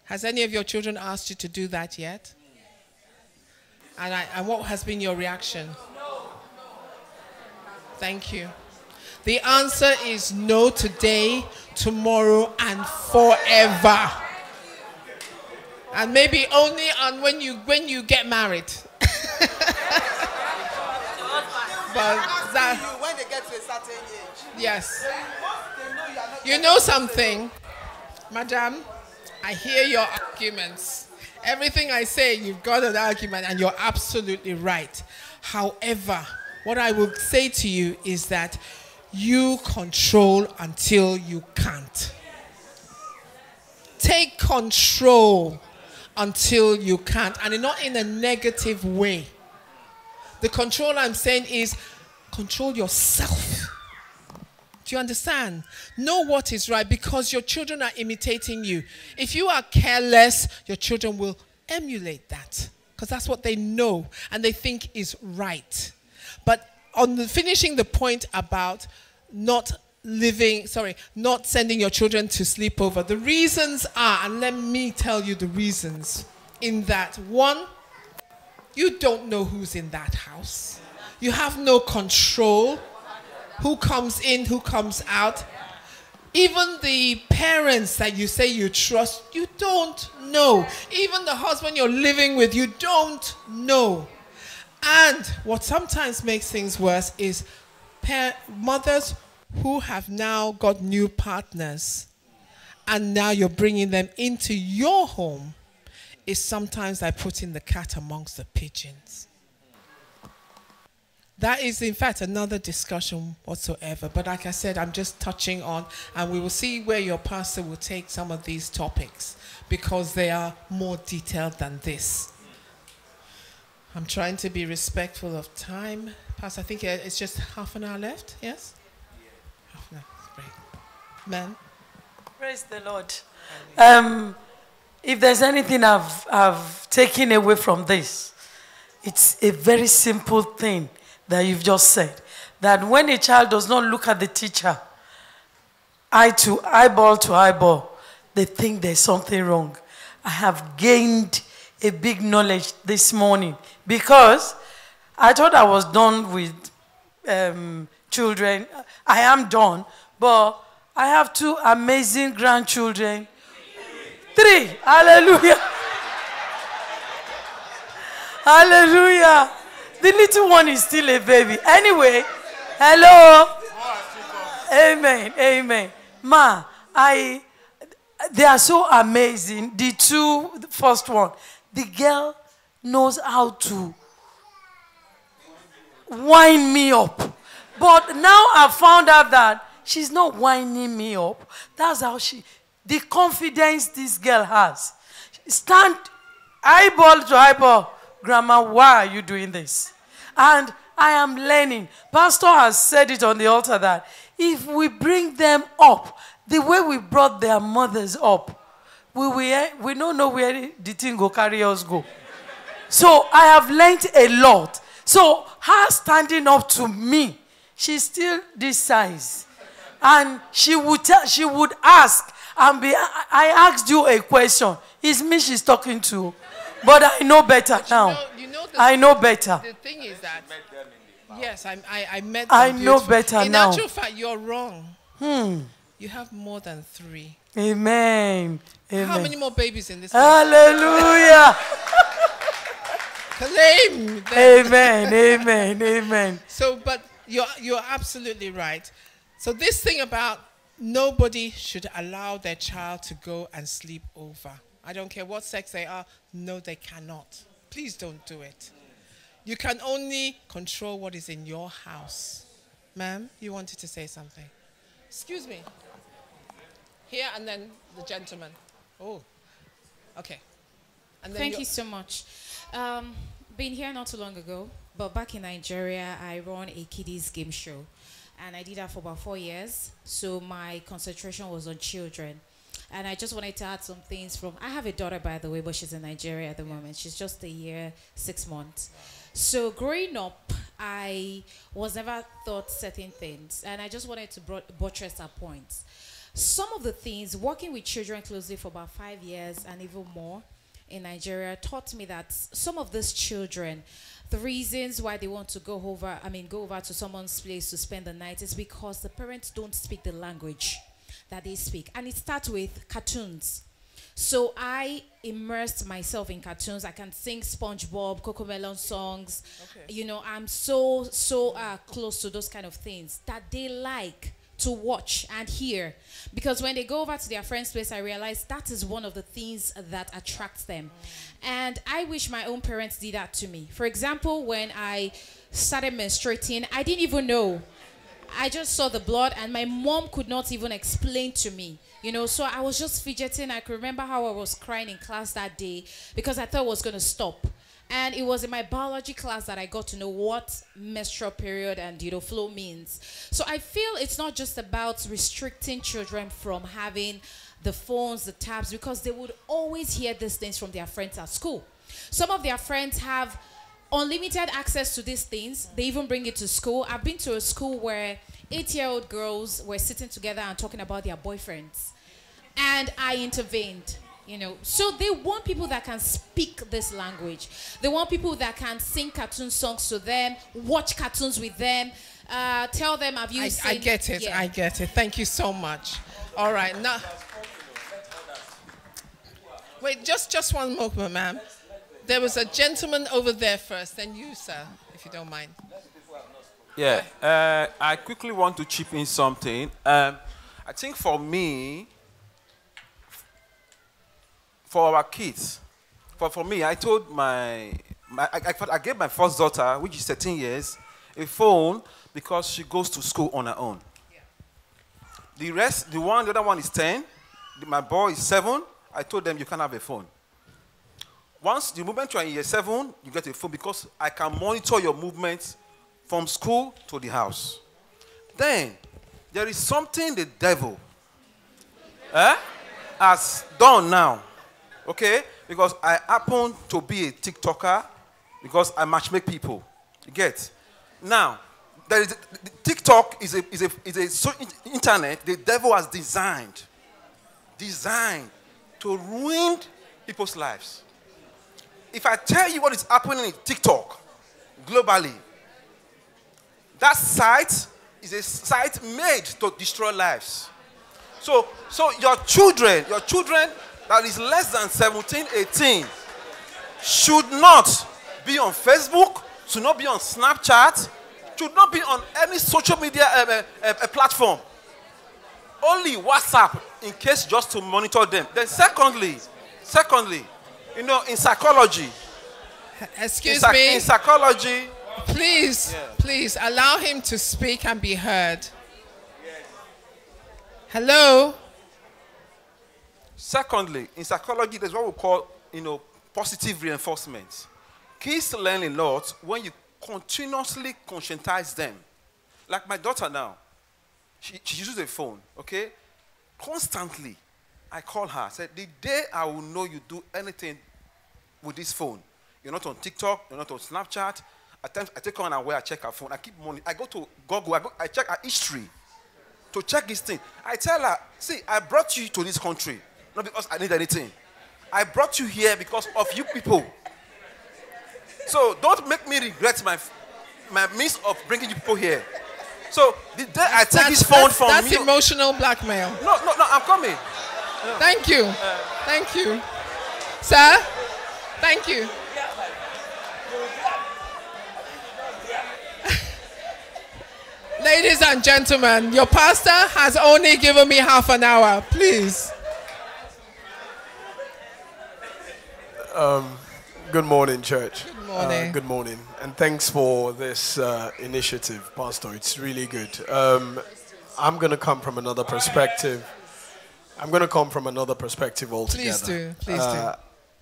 Has any of your children asked you to do that yet? And what has been your reaction? Thank you. The answer is no today, tomorrow, and forever. And maybe only on when you get married. But that, when they get to a certain age. yes. You know something, Madam? I hear your arguments. Everything I say, you've got an argument, and you're absolutely right. However, what I will say to you is that you control until you can't. Take control until you can't, and not in a negative way. The control I'm saying is control yourself. Do you understand? Know what is right, because your children are imitating you. If you are careless, your children will emulate that, because that's what they know and they think is right. But finishing the point about not sending your children to sleepover, the reasons are, and let me tell you the reasons, in that, one, you don't know who's in that house. You have no control. Who comes in, who comes out. Even the parents that you say you trust, you don't know. Even the husband you're living with, you don't know. And what sometimes makes things worse is mothers who have now got new partners, and now you're bringing them into your home, is sometimes like putting the cat amongst the pigeons. That is, in fact, another discussion whatsoever. But like I said, I'm just touching on, and we will see where your pastor will take some of these topics, because they are more detailed than this. I'm trying to be respectful of time. Pastor, I think it's just half an hour left, yes? Half an hour, great. Man? Praise the Lord. If there's anything I've taken away from this, it's a very simple thing that you've just said. That when a child does not look at the teacher, eye to eyeball, they think there's something wrong. I have gained a big knowledge this morning because I thought I was done with children. I am done, but I have 2 amazing grandchildren. 3, hallelujah. Hallelujah. The little one is still a baby. Anyway, hello. Amen, amen. Ma, they are so amazing. The first one, the girl knows how to wind me up. But now I found out that she's not winding me up. That's how the confidence this girl has. Stand eyeball to eyeball. Grandma, why are you doing this? And I am learning. Pastor has said it on the altar that if we bring them up the way we brought their mothers up, we don't know where the thing will carry us go. So I have learned a lot. So her standing up to me, she's still this size. And she would ask, I asked you a question. It's me she's talking to. But I know better now. I know better. The thing is that, yes, I met them. I know better now. In actual fact, you're wrong. You have more than 3. Amen. Amen. How many more babies in this Hallelujah. Claim them. Amen. Amen. Amen. So, but you're absolutely right. So this thing about nobody should allow their child to go and sleep over. I don't care what sex they are. No, they cannot. Please don't do it. You can only control what is in your house. Ma'am, you wanted to say something. Excuse me. Here and then the gentleman. Oh, okay. And then Thank you so much. Been here not too long ago, but back in Nigeria, I run a kiddies game show. And I did that for about 4 years. So my concentration was on children. And I just wanted to add some things from, I have a daughter, by the way, but she's in Nigeria at the moment. She's just 1 year, 6 months. So growing up, I was never taught certain things. And I just wanted to buttress our points. Some of the things, working with children closely for about 5 years and even more in Nigeria, taught me that some of these children, the reasons why they want to go over to someone's place to spend the night is because the parents don't speak the language that they speak. And it starts with cartoons. So I immersed myself in cartoons. I can sing SpongeBob, Cocomelon songs. Okay. You know, I'm so close to those kind of things that they like to watch and hear. Because when they go over to their friend's place, I realize that is one of the things that attracts them. And I wish my own parents did that to me. For example, when I started menstruating, I didn't even know. I just saw the blood and my mom could not even explain to me, you know, so I was just fidgeting. I could remember how I was crying in class that day because I thought it was going to stop. And it was in my biology class that I got to know what menstrual period and, you know, flow means. So I feel it's not just about restricting children from having the phones, the tabs, because they would always hear these things from their friends at school. Some of their friends have unlimited access to these things. They even bring it to school. I've been to a school where 8-year-old girls were sitting together and talking about their boyfriends. And I intervened, you know. So they want people that can speak this language. They want people that can sing cartoon songs to them, watch cartoons with them, tell them, have you seen... I get it, yeah. I get it. Thank you so much. All right, now... Wait, just one moment, ma'am. There was a gentleman over there first, then you, sir, if you don't mind. Yeah, I quickly want to chip in something. I think for me, for our kids, for me, I told I gave my first daughter, which is 13 years, a phone because she goes to school on her own. Yeah. The other one is 10. My boy is 7. I told them you can't have a phone. Once the moment you are in year 7, you get a phone because I can monitor your movements from school to the house. Then, there is something the devil. has done now, okay? Because I happen to be a TikToker because I matchmake people. You get? Now, there is the TikTok is a internet the devil has designed to ruin people's lives. If I tell you what is happening in TikTok globally, that site is a site made to destroy lives. So your children that is less than 17, 18 should not be on Facebook, should not be on Snapchat, should not be on any social media platform. Only WhatsApp, in case just to monitor them. Then secondly, you know, in psychology. Excuse me. In psychology. Please, please allow him to speak and be heard. Hello? Secondly, in psychology, there's what we call, you know, positive reinforcement. Kids learn a lot when you continuously conscientize them. Like my daughter now, she uses a phone, okay? Constantly, I call her, I said, the day I will know you do anything with this phone, you're not on TikTok, you're not on Snapchat. At times, I take her unaware, I check her phone, I keep money. I go to Google, I check her history to check this thing. I tell her, see, I brought you to this country, not because I need anything. I brought you here because of you people. So don't make me regret my means of bringing you people here. So the day I take this phone from you... That's emotional blackmail. No, I'm coming. Thank you. Thank you. Sir, thank you. Ladies and gentlemen, your pastor has only given me half an hour. Please. Good morning, church. Good morning. Good morning. And thanks for this initiative, Pastor. It's really good. I'm going to come from another perspective. Altogether. Please do. Please do.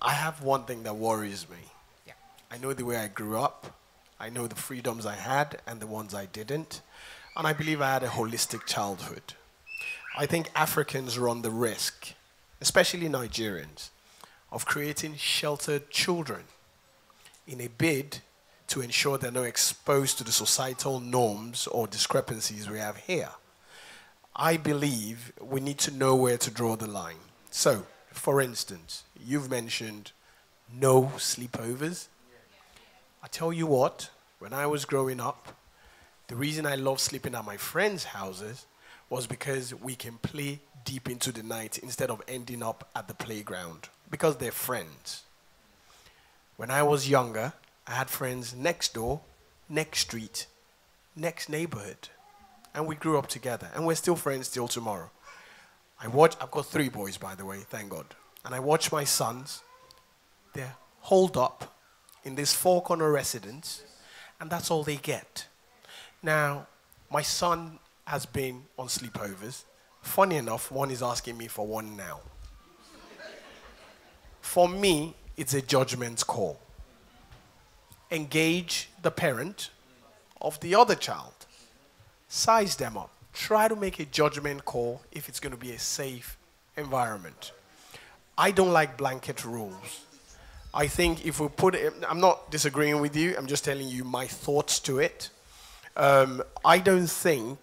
I have one thing that worries me. Yeah. I know the way I grew up. I know the freedoms I had and the ones I didn't. And I believe I had a holistic childhood. I think Africans run the risk, especially Nigerians, of creating sheltered children in a bid to ensure they're not exposed to the societal norms or discrepancies we have here. I believe we need to know where to draw the line. So, for instance, you've mentioned no sleepovers. I tell you what, when I was growing up, the reason I loved sleeping at my friends' houses was because we can play deep into the night instead of ending up at the playground, because they're friends. When I was younger, I had friends next door, next street, next neighborhood, and we grew up together, and we're still friends till tomorrow. I've got 3 boys, by the way, thank God, and I watch my sons. They're holed up in this 4-corner residence, and that's all they get. Now, my son has been on sleepovers. Funny enough, one is asking me for one now. For me, it's a judgment call. Engage the parent of the other child. Size them up. Try to make a judgment call if it's going to be a safe environment. I don't like blanket rules. I think if we put it, I'm not disagreeing with you, I'm just telling you my thoughts to it. I don't think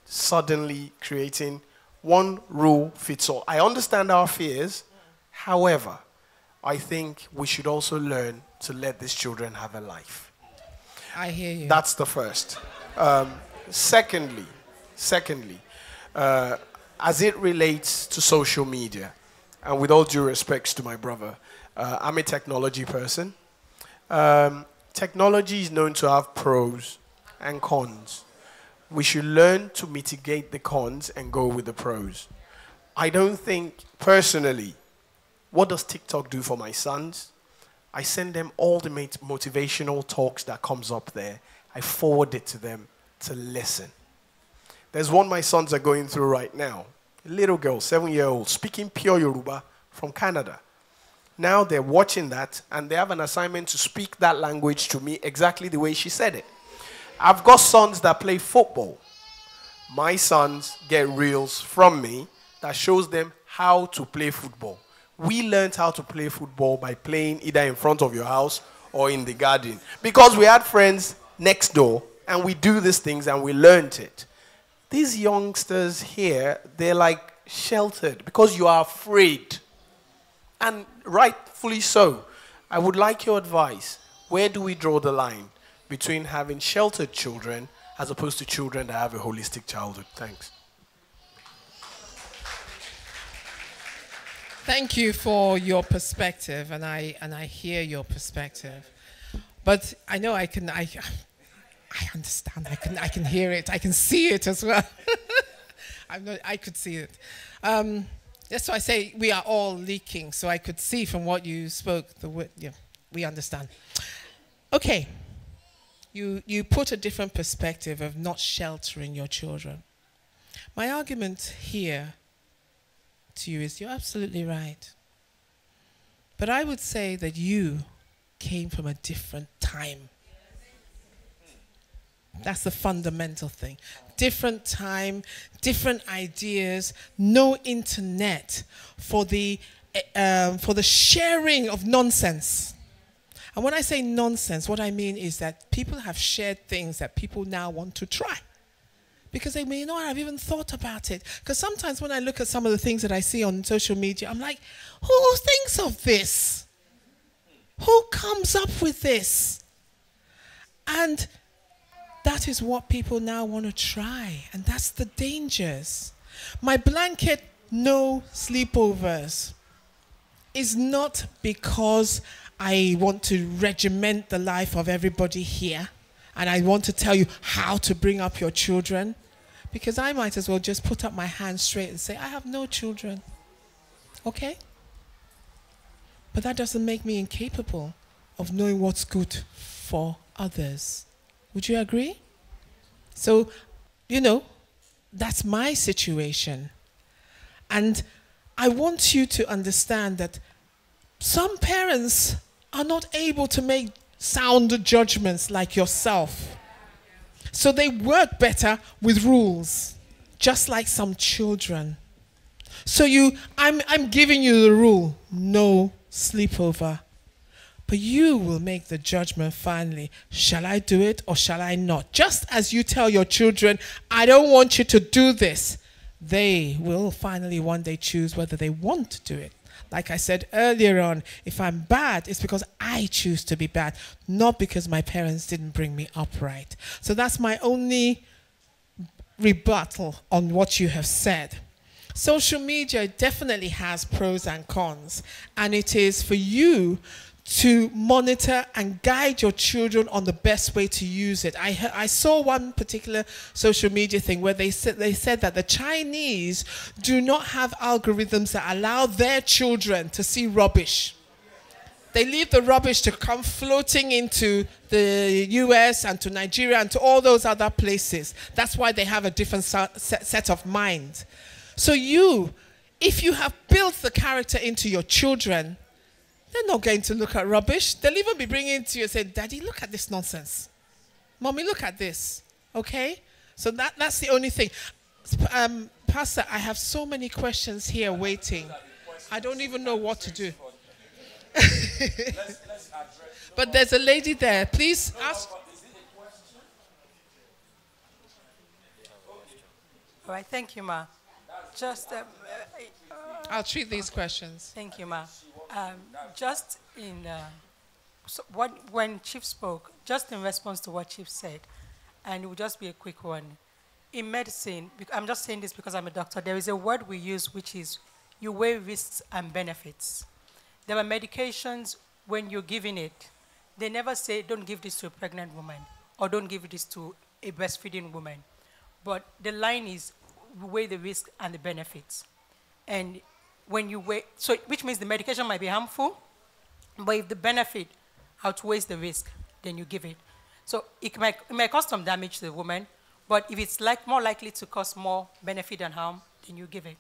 suddenly creating one rule fits all. I understand our fears. However, I think we should also learn to let these children have a life. I hear you. That's the first. Secondly, as it relates to social media, and with all due respects to my brother, I'm a technology person. Technology is known to have pros and cons. We should learn to mitigate the cons and go with the pros. I don't think, personally, what does TikTok do for my sons? I send them all the motivational talks that comes up there. I forward it to them to listen. There's one my sons are going through right now. A little girl, 7-year-old, speaking pure Yoruba from Canada. Now they're watching that and they have an assignment to speak that language to me exactly the way she said it. I've got sons that play football. My sons get reels from me that shows them how to play football. We learned how to play football by playing either in front of your house or in the garden. Because we had friends next door, and we do these things, and we learned it. These youngsters here, they're like sheltered because you are afraid. And rightfully so. I would like your advice. Where do we draw the line between having sheltered children as opposed to children that have a holistic childhood? Thanks. Thank you for your perspective, and I hear your perspective. But I know I understand. I can hear it. I can see it as well. I could see it. That's why I say we are all leaking. So I could see from what you spoke. We understand. Okay. You put a different perspective of not sheltering your children. My argument here to you is you're absolutely right. But I would say that you came from a different time. That's the fundamental thing. Different time, different ideas, no internet for the sharing of nonsense. And when I say nonsense, what I mean is that people have shared things that people now want to try. Because they may not have even thought about it. Because sometimes when I look at some of the things that I see on social media, I'm like, who thinks of this? Who comes up with this? And that is what people now want to try. And that's the dangers. My blanket no sleepovers is not because I want to regiment the life of everybody here. And I want to tell you how to bring up your children. Because I might as well just put up my hand straight and say, I have no children. Okay? But that doesn't make me incapable of knowing what's good for others. Would you agree? So, that's my situation. And I want you to understand that some parents are not able to make sound judgments like yourself. So they work better with rules, just like some children. So I'm giving you the rule, no sleepover. But you will make the judgment finally. Shall I do it or shall I not? Just as you tell your children, I don't want you to do this, they will finally one day choose whether they want to do it. Like I said earlier on, if I'm bad, it's because I choose to be bad, not because my parents didn't bring me up right. So that's my only rebuttal on what you have said. Social media definitely has pros and cons, and it is for you to monitor and guide your children on the best way to use it. I saw one particular social media thing where they said that the Chinese do not have algorithms that allow their children to see rubbish. They leave the rubbish to come floating into the US and to Nigeria and to all those other places. That's why they have a different set of mind. So if you have built the character into your children, they're not going to look at rubbish. They'll even be bringing it to you and say, Daddy, look at this nonsense. Mommy, look at this. Okay? So that's the only thing. Pastor, I have so many questions here waiting. I don't even know what to do. But there's a lady there. Please ask. All right, thank you, Ma. Just, I'll treat these questions. Thank you, Ma. Just in when Chief spoke, just in response to what Chief said, and it will just be a quick one. In medicine, I'm just saying this because I'm a doctor, there is a word we use which is you weigh risks and benefits. There are medications when you're giving it, they never say don't give this to a pregnant woman or don't give this to a breastfeeding woman. But the line is weigh the risk and the benefits. And when you weigh, so which means the medication might be harmful, but if the benefit outweighs the risk, then you give it. So it may cause some damage to the woman, but if it's more likely to cause more benefit than harm, then you give it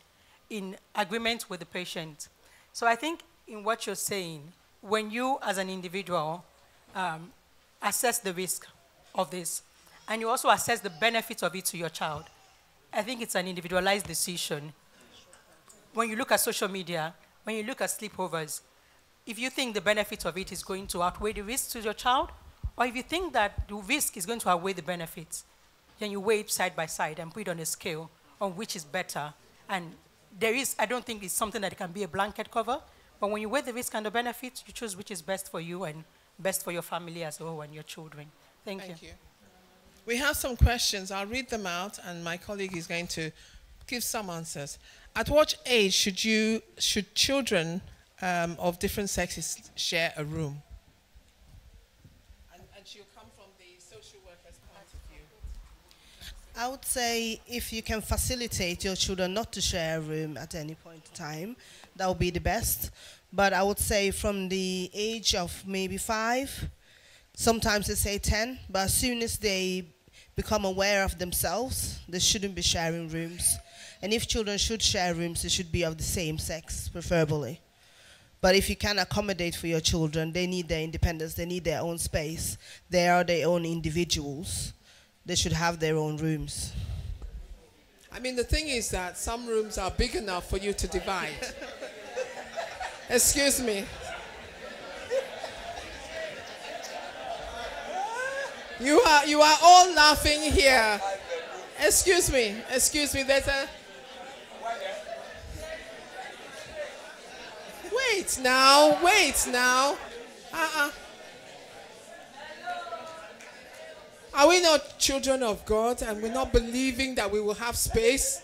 in agreement with the patient. So I think in what you're saying, when you as an individual assess the risk of this, and you also assess the benefits of it to your child, I think it's an individualized decision. when you look at social media, when you look at sleepovers, if you think the benefit of it is going to outweigh the risk to your child, or if you think that the risk is going to outweigh the benefits, then you weigh it side by side and put it on a scale on which is better. And there is, I don't think it's something that can be a blanket cover, but when you weigh the risk and the benefits, you choose which is best for you and best for your family as well and your children. Thank you. We have some questions. I'll read them out, and my colleague is going to give some answers. At what age should children of different sexes share a room? And she'll come from the social worker's point of view. I would say if you can facilitate your children not to share a room at any point in time, that would be the best. But I would say from the age of maybe 5, sometimes they say 10, but as soon as they become aware of themselves, they shouldn't be sharing rooms. And if children should share rooms, they should be of the same sex, preferably. But if you can accommodate for your children, they need their independence, they need their own space, they are their own individuals, they should have their own rooms. I mean, the thing is that some rooms are big enough for you to divide. Excuse me. You are all laughing here. Excuse me, there's a... Wait now. Are we not children of God and we're not believing that we will have space?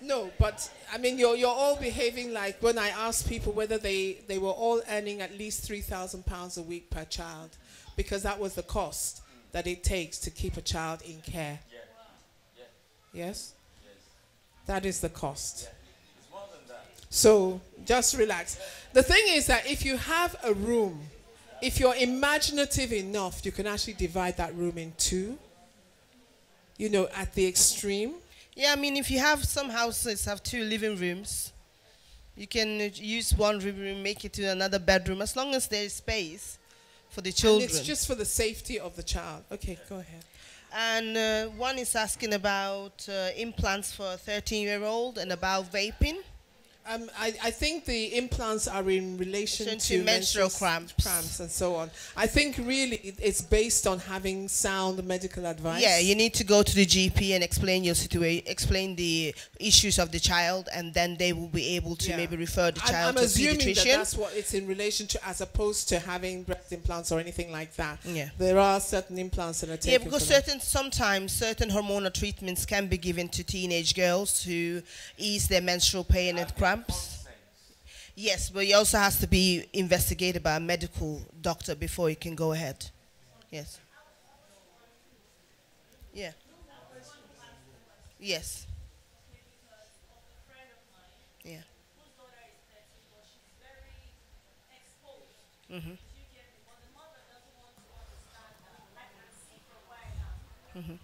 No, but I mean, you're all behaving like when I asked people whether they were all earning at least £3,000 a week per child, because that was the cost that it takes to keep a child in care. Yes? That is the cost. So just relax. The thing is that if you have a room, if you're imaginative enough, you can actually divide that room in 2, you know, at the extreme. Yeah, I mean, if you have some houses have 2 living rooms, you can use one room, make it to another bedroom, as long as there is space for the children. And it's just for the safety of the child. Okay, go ahead. And one is asking about implants for a 13-year-old and about vaping. I think the implants are in relation to menstrual cramps and so on. I think really it's based on having sound medical advice. Yeah, you need to go to the GP and explain your situation, explain the issues of the child, and then they will be able to maybe refer the child to a pediatrician. I'm assuming that that's what it's in relation to, as opposed to having breast implants or anything like that. Yeah, there are certain implants that are taken. Yeah, because sometimes certain hormonal treatments can be given to teenage girls to ease their menstrual pain and cramps. Yes, but it also has to be investigated by a medical doctor before you can go ahead. Yes. Yeah. Yes. Yeah. Mm-hmm. Mm-hmm.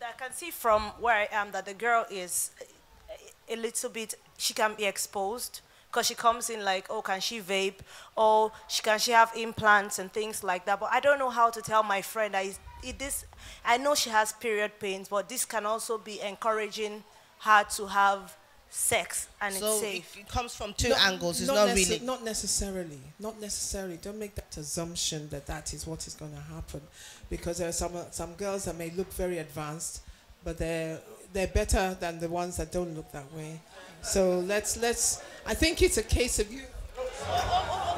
I can see from where I am that the girl is a little bit, she can be exposed because she comes in like, oh, can she vape? Or can she have implants and things like that? But I don't know how to tell my friend. I know she has period pains, but this can also be encouraging her to have sex and it's safe. It comes from 2 angles. It's not really. Not necessarily. Not necessarily. Don't make that assumption that that is what is going to happen, because there are some girls that may look very advanced, but they're better than the ones that don't look that way. So let's. I think it's a case of you. I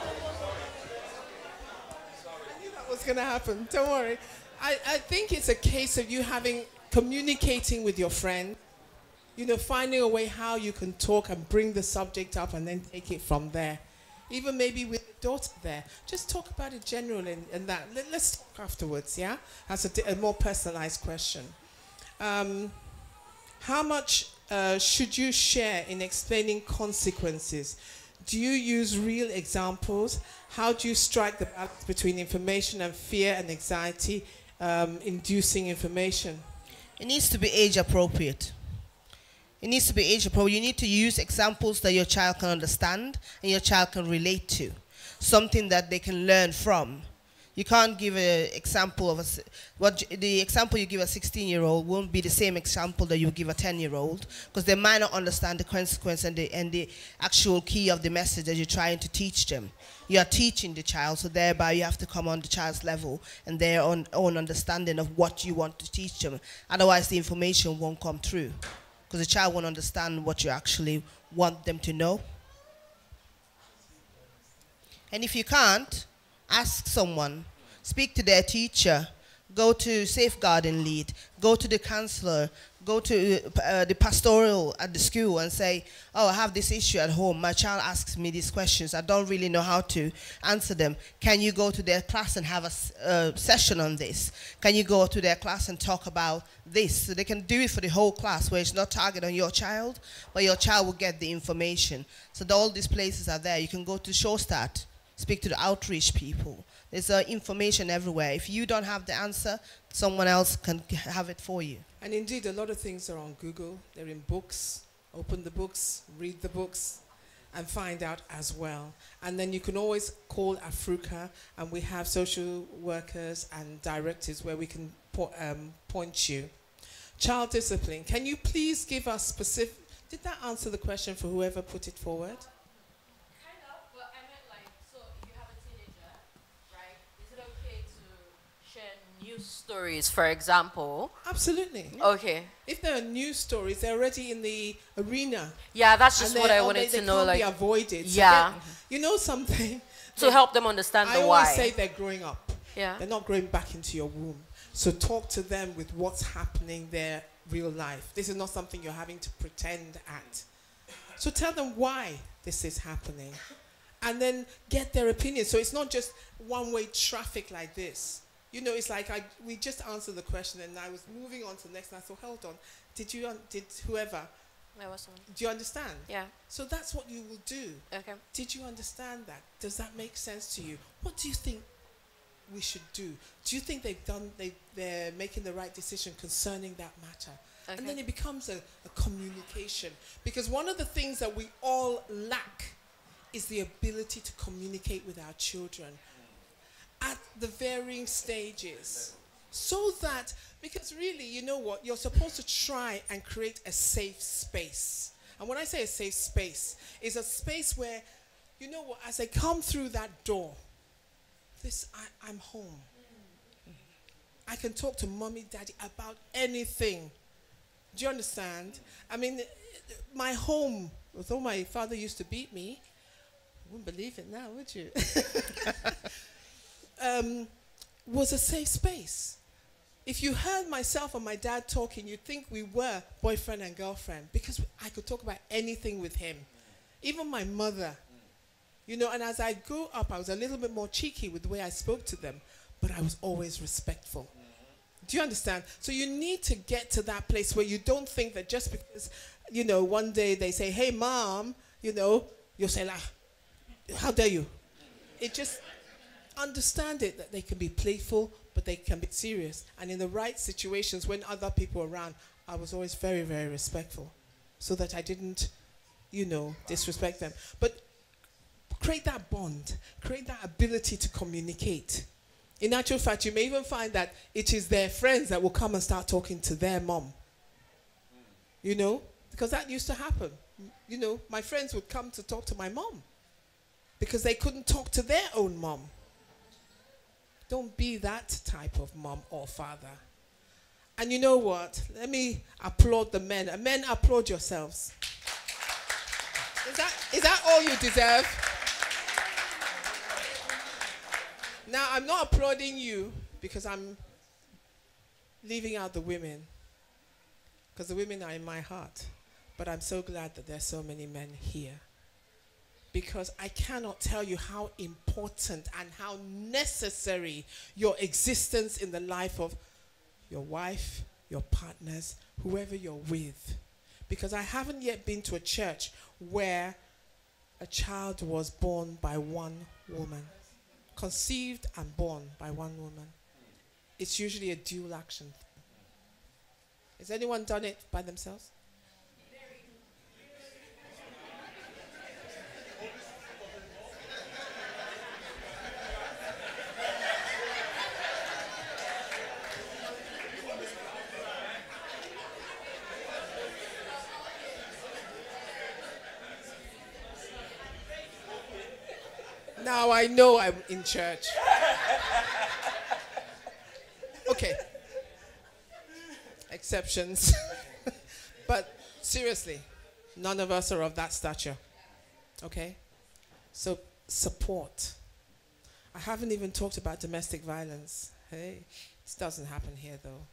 knew that was going to happen. Don't worry. I think it's a case of you communicating with your friend. You know, finding a way how you can talk and bring the subject up and then take it from there. Even maybe with your daughter there. Just talk about it generally and that. Let's talk afterwards, yeah? That's a more personalized question. How much should you share in explaining consequences? Do you use real examples? How do you strike the balance between information and fear and anxiety inducing information? It needs to be age appropriate. It needs to be age appropriate. You need to use examples that your child can understand and your child can relate to. Something that they can learn from. You can't give an example of the example you give a 16-year-old won't be the same example that you give a 10-year-old, because they might not understand the consequence and the actual key of the message that you're trying to teach them. You are teaching the child, so thereby you have to come on the child's level and their own understanding of what you want to teach them. Otherwise, the information won't come through, because the child won't understand what you actually want them to know. And if you can't, ask someone, speak to their teacher, go to safeguarding lead, go to the counselor, go to the pastoral at the school and say, oh, I have this issue at home. My child asks me these questions. I don't really know how to answer them. Can you go to their class and have a session on this? Can you go to their class and talk about this? So they can do it for the whole class, where it's not targeted on your child, but your child will get the information. So all these places are there. You can go to Showstart, speak to the outreach people. There's information everywhere. If you don't have the answer, someone else can have it for you. And indeed, a lot of things are on Google. They're in books. Open the books, read the books, and find out as well. And then you can always call AFRUCA, and we have social workers and directives where we can point you. Child discipline. Can you please give us specific... Did that answer the question for whoever put it forward? News stories, for example. Absolutely. Okay. If there are news stories, they're already in the arena. Yeah, that's just what I wanted to know. They like, can't be avoided. Yeah. So you know something? To help them understand the why. I always say they're growing up. Yeah. They're not growing back into your womb. So talk to them with what's happening there, real life. This is not something you're having to pretend at. So tell them why this is happening. And then get their opinion. So it's not just one-way traffic like this. You know, it's like we just answered the question, and I was moving on to the next, and I thought, hold on, did whoever? I wasn't. Do you understand? Yeah. So that's what you will do. Okay. Did you understand that? Does that make sense to you? What do you think we should do? Do you think they're making the right decision concerning that matter? Okay. And then it becomes a communication. Because one of the things that we all lack is the ability to communicate with our children at the varying stages. So that, because really, you know what, you're supposed to try and create a safe space. And when I say a safe space, it's a space where, you know what, as I come through that door, I'm home. I can talk to mommy, daddy about anything. Do you understand? I mean, my home, although my father used to beat me, you wouldn't believe it now, would you? Was a safe space. If you heard myself and my dad talking, you'd think we were boyfriend and girlfriend, because I could talk about anything with him. Even my mother. You know, and as I grew up, I was a little bit more cheeky with the way I spoke to them, but I was always respectful. Do you understand? So you need to get to that place where you don't think that just because, you know, one day they say, hey, mom, you know, you'll say, how dare you? It just... Understand it, that they can be playful, but they can be serious. And in the right situations, when other people are around, I was always very, very respectful, so that I didn't, you know, disrespect them. But create that bond, create that ability to communicate. In actual fact, you may even find that it is their friends that will come and start talking to their mom. You know, because that used to happen. You know, my friends would come to talk to my mom because they couldn't talk to their own mom. Don't be that type of mom or father. And you know what? Let me applaud the men. Men, applaud yourselves. Is that all you deserve? Now, I'm not applauding you because I'm leaving out the women, because the women are in my heart. But I'm so glad that there's so many men here, because I cannot tell you how important and how necessary your existence in the life of your wife, your partners, whoever you're with. Because I haven't yet been to a church where a child was born by one woman, conceived and born by one woman. It's usually a dual action. Has anyone done it by themselves? Now I know I'm in church. Okay. Exceptions. But seriously, none of us are of that stature. Okay? So support. I haven't even talked about domestic violence. Hey, this doesn't happen here though.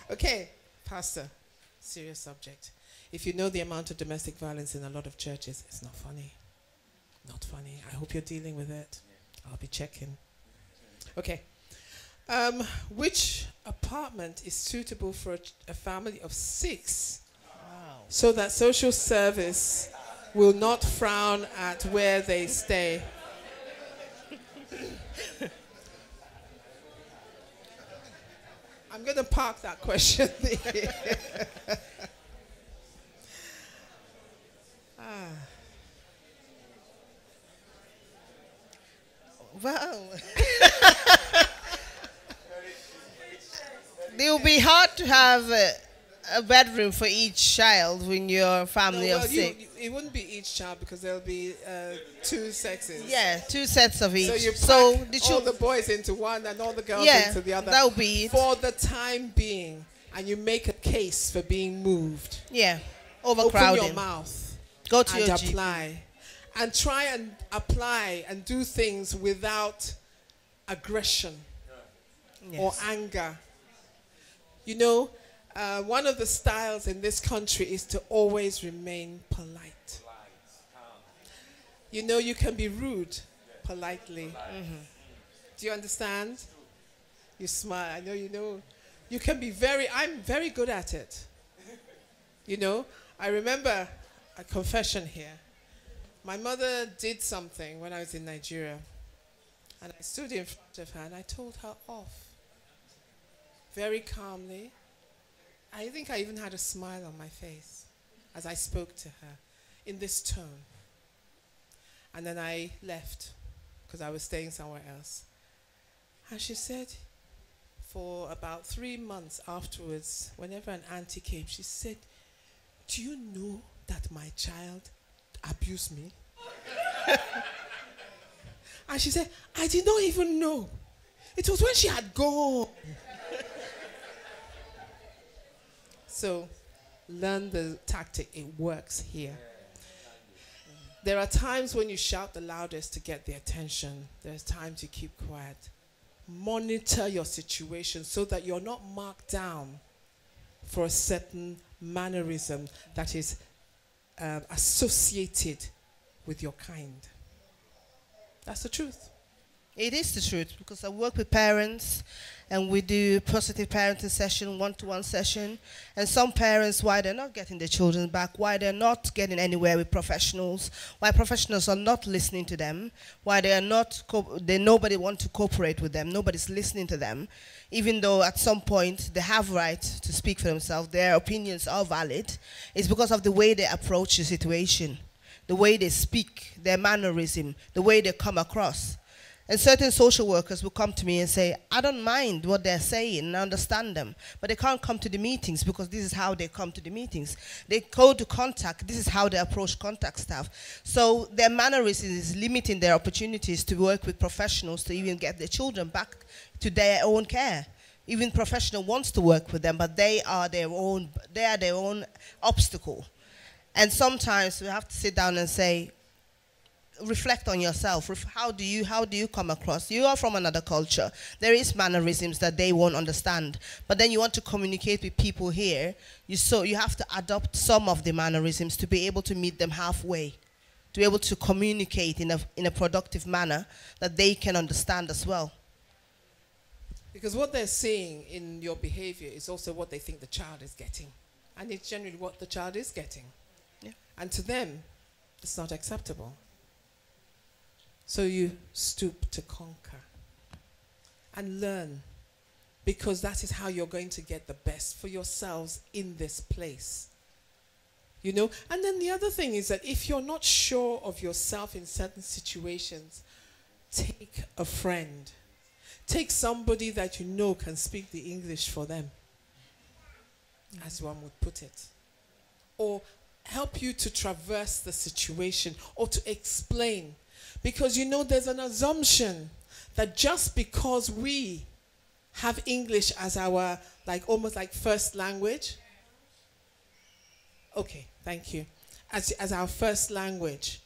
Okay, Pastor, serious subject. If you know the amount of domestic violence in a lot of churches, it's not funny. Not funny. I hope you're dealing with it. I'll be checking. Okay. Which apartment is suitable for a family of 6? Wow. So that social service will not frown at where they stay? I'm going to park that question there. Well, it will be hard to have a bedroom for each child when you're a family of 6. It wouldn't be each child because there'll be 2 sexes. Yeah, 2 sets of each. So you pack all the boys into one and all the girls into the other. That would be it. For the time being, and you make a case for being moved. Yeah, overcrowding. Open your mouth. Go to and your apply. And try and apply and do things without aggression or anger. You know, one of the styles in this country is to always remain polite. You know, you can be rude politely. Do you understand? You smile. I know you know. You can be I'm very good at it. You know, I remember a confession here. My mother did something when I was in Nigeria, and I stood in front of her and I told her off very calmly. I think I even had a smile on my face as I spoke to her in this tone. And then I left because I was staying somewhere else. And she said, for about 3 months afterwards, whenever an auntie came, she said, "Do you know that my child abused me?" And she said, "I did not even know. It was when she had gone." So, learn the tactic. It works here. There are times when you shout the loudest to get the attention. There's times you keep quiet. Monitor your situation so that you're not marked down for a certain mannerism that is associated with your kind. That's the truth. It is the truth, because I work with parents and we do positive parenting session, one-to-one session, and some parents, why they're not getting their children back, why they're not getting anywhere with professionals, why professionals are not listening to them, why they are not, nobody wants to cooperate with them, nobody's listening to them, even though at some point they have right to speak for themselves, their opinions are valid. It's because of the way they approach the situation, the way they speak, their mannerism, the way they come across. And certain social workers will come to me and say, I don't mind what they're saying and I understand them, but they can't come to the meetings because this is how they come to the meetings. They go to contact, this is how they approach contact staff. So their mannerism is limiting their opportunities to work with professionals to even get their children back to their own care. Even professional wants to work with them, but they are their own obstacle. And sometimes we have to sit down and say, reflect on yourself. How do you come across? You are from another culture. There is mannerisms that they won't understand. But then you want to communicate with people here. You have to adopt some of the mannerisms to be able to meet them halfway, to be able to communicate in a productive manner that they can understand as well. Because what they're seeing in your behavior is also what they think the child is getting. And it's generally what the child is getting. Yeah. And to them, it's not acceptable. So you stoop to conquer and learn, because that is how you're going to get the best for yourselves in this place. You know? And then the other thing is that if you're not sure of yourself in certain situations, take a friend. Take somebody that you know can speak the English for them, as one would put it. Or help you to traverse the situation or to explain. Because you know there's an assumption that just because we have English as our, like, almost like first language. Okay, thank you. As our first language,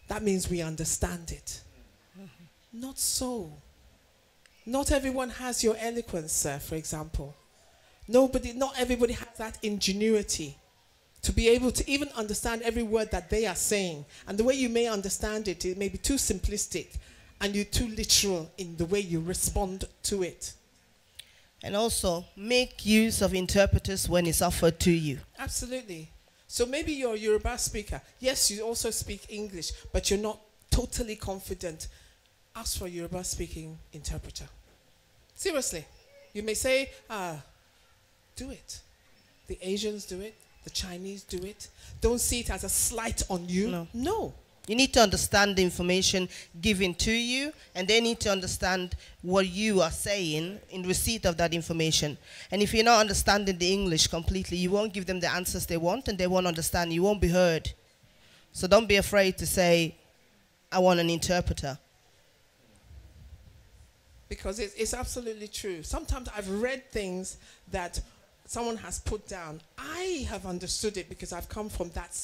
that means we understand it. Not so. Not everyone has your eloquence, sir, for example. Not everybody has that ingenuity to be able to even understand every word that they are saying. And the way you may understand it, it may be too simplistic and you're too literal in the way you respond to it. And also, make use of interpreters when it's offered to you. Absolutely. So maybe you're a Yoruba speaker. Yes, you also speak English, but you're not totally confident. Ask for a Yoruba speaking interpreter. Seriously. You may say, do it. The Asians do it. The Chinese do it. Don't see it as a slight on you. No. You need to understand the information given to you, and they need to understand what you are saying in receipt of that information. And if you're not understanding the English completely, you won't give them the answers they want, and they won't understand. You won't be heard. So don't be afraid to say, I want an interpreter. Because it's absolutely true. Sometimes I've read things that someone has put down. I have understood it because I've come from that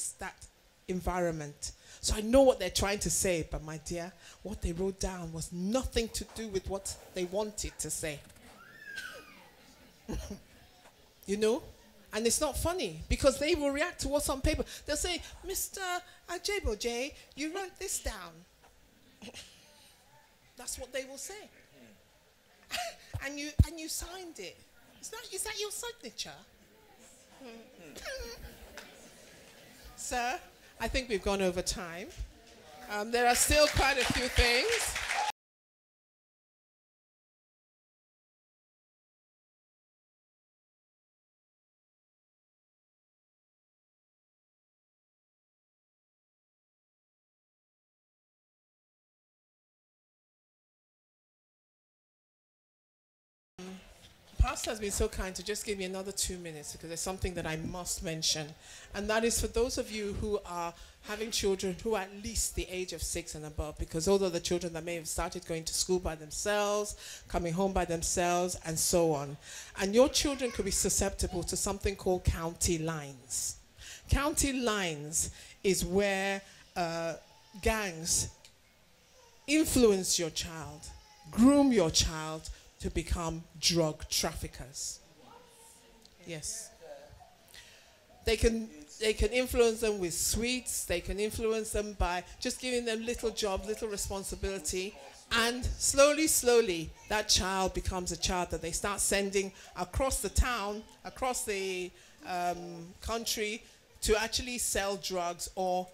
environment. So I know what they're trying to say, but my dear, what they wrote down was nothing to do with what they wanted to say. You know? And it's not funny because they will react to what's on paper. They'll say, Mr. Ajebo J, you wrote this down. That's what they will say. and you signed it. Is that your signature? Sir, I think we've gone over time. There are still quite a few things. Pastor has been so kind to just give me another 2 minutes because there's something that I must mention. And that is for those of you who are having children who are at least the age of 6 and above, because those are the children that may have started going to school by themselves, coming home by themselves, and so on. And your children could be susceptible to something called county lines. County lines is where gangs influence your child, groom your child, to become drug traffickers. Yes. They can influence them with sweets. They can influence them by just giving them little jobs, little responsibility. And slowly, slowly, that child becomes a child that they start sending across the town, across the country, to actually sell drugs or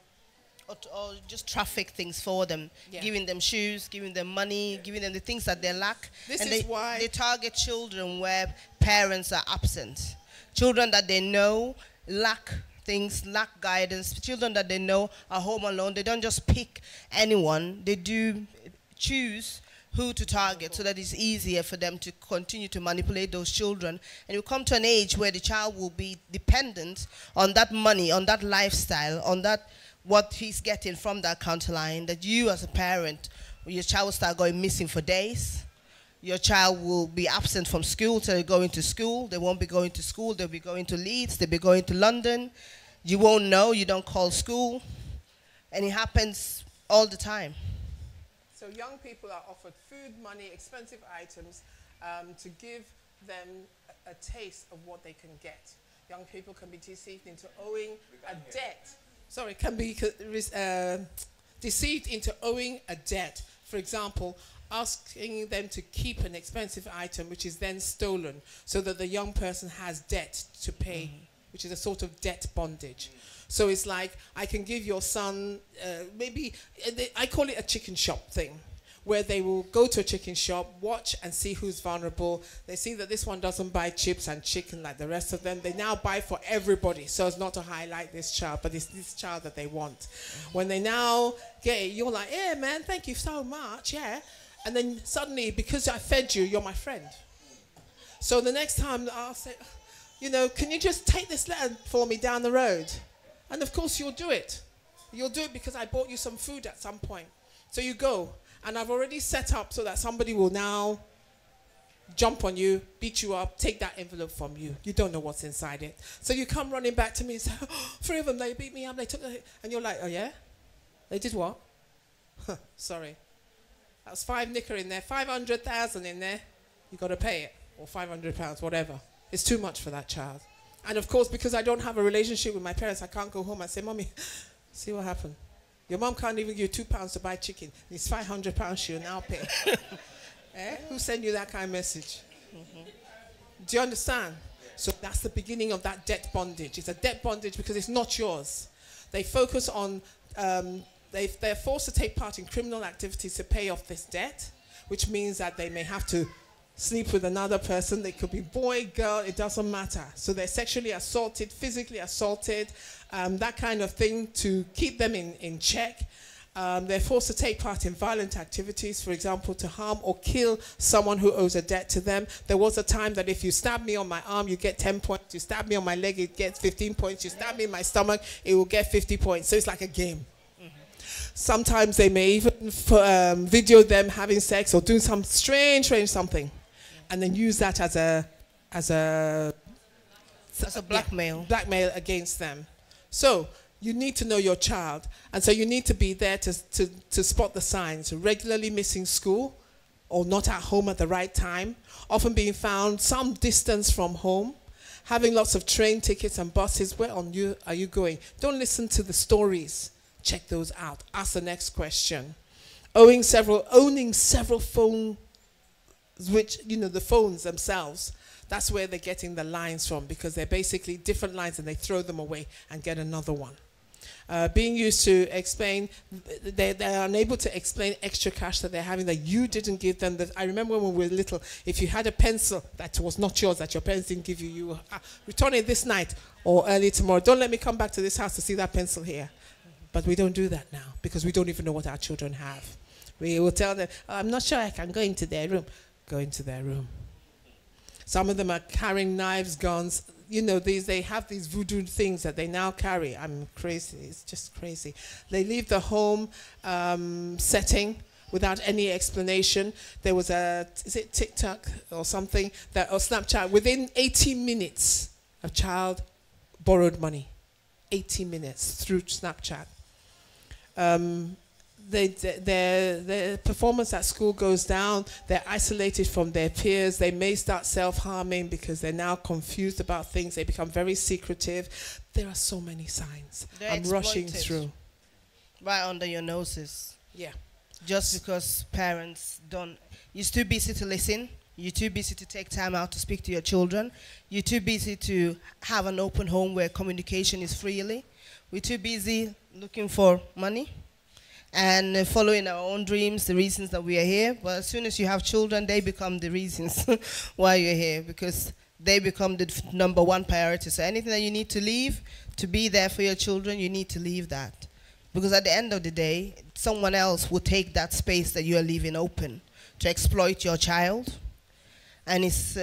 just traffic things for them, giving them shoes, giving them money, giving them the things that they lack. This is why they target children where parents are absent. Children that they know lack things, lack guidance. Children that they know are home alone. They don't just pick anyone. They do choose who to target so that it's easier for them to continue to manipulate those children. And you come to an age where the child will be dependent on that money, on that lifestyle, on that what he's getting from that counter line, that you as a parent, your child will start going missing for days. Your child will be absent from school till they're going to school. They won't be going to school. They'll be going to Leeds. They'll be going to London. You won't know. You don't call school. And it happens all the time. So young people are offered food, money, expensive items to give them a taste of what they can get. Young people can be deceived into owing a debt. Sorry, can be deceived into owing a debt. For example, asking them to keep an expensive item which is then stolen so that the young person has debt to pay, which is a sort of debt bondage. So it's like, I can give your son, maybe, I call it a chicken shop thing, where they will go to a chicken shop, watch and see who's vulnerable. They see that this one doesn't buy chips and chicken like the rest of them. They now buy for everybody so as not to highlight this child, but it's this child that they want. When they now get it, you're like, yeah, man, thank you so much, yeah. And then suddenly, because I fed you, you're my friend. So the next time I'll say, you know, can you just take this letter for me down the road? And of course you'll do it. You'll do it because I bought you some food at some point. So you go, and I've already set up so that somebody will now jump on you, beat you up, take that envelope from you. You don't know what's inside it. So you come running back to me and say, oh, 3 of them, they beat me up, they took the, and you're like, oh yeah? They did what? Sorry. That was 5 knicker in there, 500,000 in there. You got to pay it, or 500 pounds, whatever. It's too much for that child. And of course, because I don't have a relationship with my parents, I can't go home and say, Mommy, see what happened. Your mom can't even give you £2 to buy chicken. It's 500 pounds she'll now pay. Who sent you that kind of message? Do you understand? So that's the beginning of that debt bondage. It's a debt bondage because it's not yours. They focus on, they're forced to take part in criminal activities to pay off this debt, which means that they may have to sleep with another person. They could be boy, girl, it doesn't matter. So they're sexually assaulted, physically assaulted, that kind of thing to keep them in check. They're forced to take part in violent activities, for example, to harm or kill someone who owes a debt to them. There was a time that if you stab me on my arm, you get 10 points. You stab me on my leg, it gets 15 points. You stab me in my stomach, it will get 50 points. So it's like a game. Sometimes they may even video them having sex or doing some strange something, and then use that as a blackmail. Blackmail against them. So you need to know your child, and so you need to be there to spot the signs. Regularly missing school, or not at home at the right time, often being found some distance from home, having lots of train tickets and buses. Where are you going? Don't listen to the stories. Check those out. Ask the next question. Owning several phones, which, the phones themselves, that's where they're getting the lines from, because they're basically different lines and they throw them away and get another one. Being used to explain, they're unable to explain extra cash that they're having that you didn't give them. I remember when we were little, if you had a pencil that was not yours, that your parents didn't give you, you return it this night or early tomorrow. Don't let me come back to this house to see that pencil here. But we don't do that now because we don't even know what our children have. We will tell them, oh, I'm not sure I can go into their room. Go into their room. Some of them are carrying knives, guns. They have these voodoo things that they now carry. I'm crazy. It's just crazy. They leave the home setting without any explanation. There was is it TikTok or something, or Snapchat? Within 18 minutes, a child borrowed money. 18 minutes through Snapchat. Their performance at school goes down. They're isolated from their peers. They may start self-harming because they're now confused about things. They become very secretive. There are so many signs. I'm rushing through. Right under your noses. Yeah. Just because parents don't... You're too busy to listen. You're too busy to take time out to speak to your children. You're too busy to have an open home where communication is freely. We're too busy looking for money and following our own dreams, the reasons that we are here. But as soon as you have children, they become the reasons why you're here, because they become the number one priority. So anything that you need to leave to be there for your children, you need to leave that. Because at the end of the day, someone else will take that space that you are leaving open to exploit your child. And it's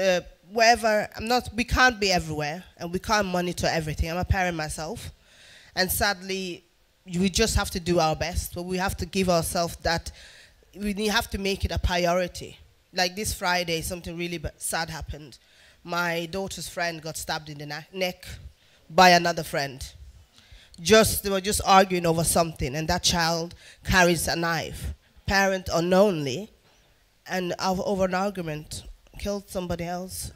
wherever, we can't be everywhere, and we can't monitor everything. I'm a parent myself. And sadly, we just have to do our best, but we have to give ourselves that, we have to make it a priority. Like this Friday, something really sad happened. My daughter's friend got stabbed in the neck by another friend. They were just arguing over something, and that child carries a knife. Parent unknowingly, and over an argument, killed somebody else.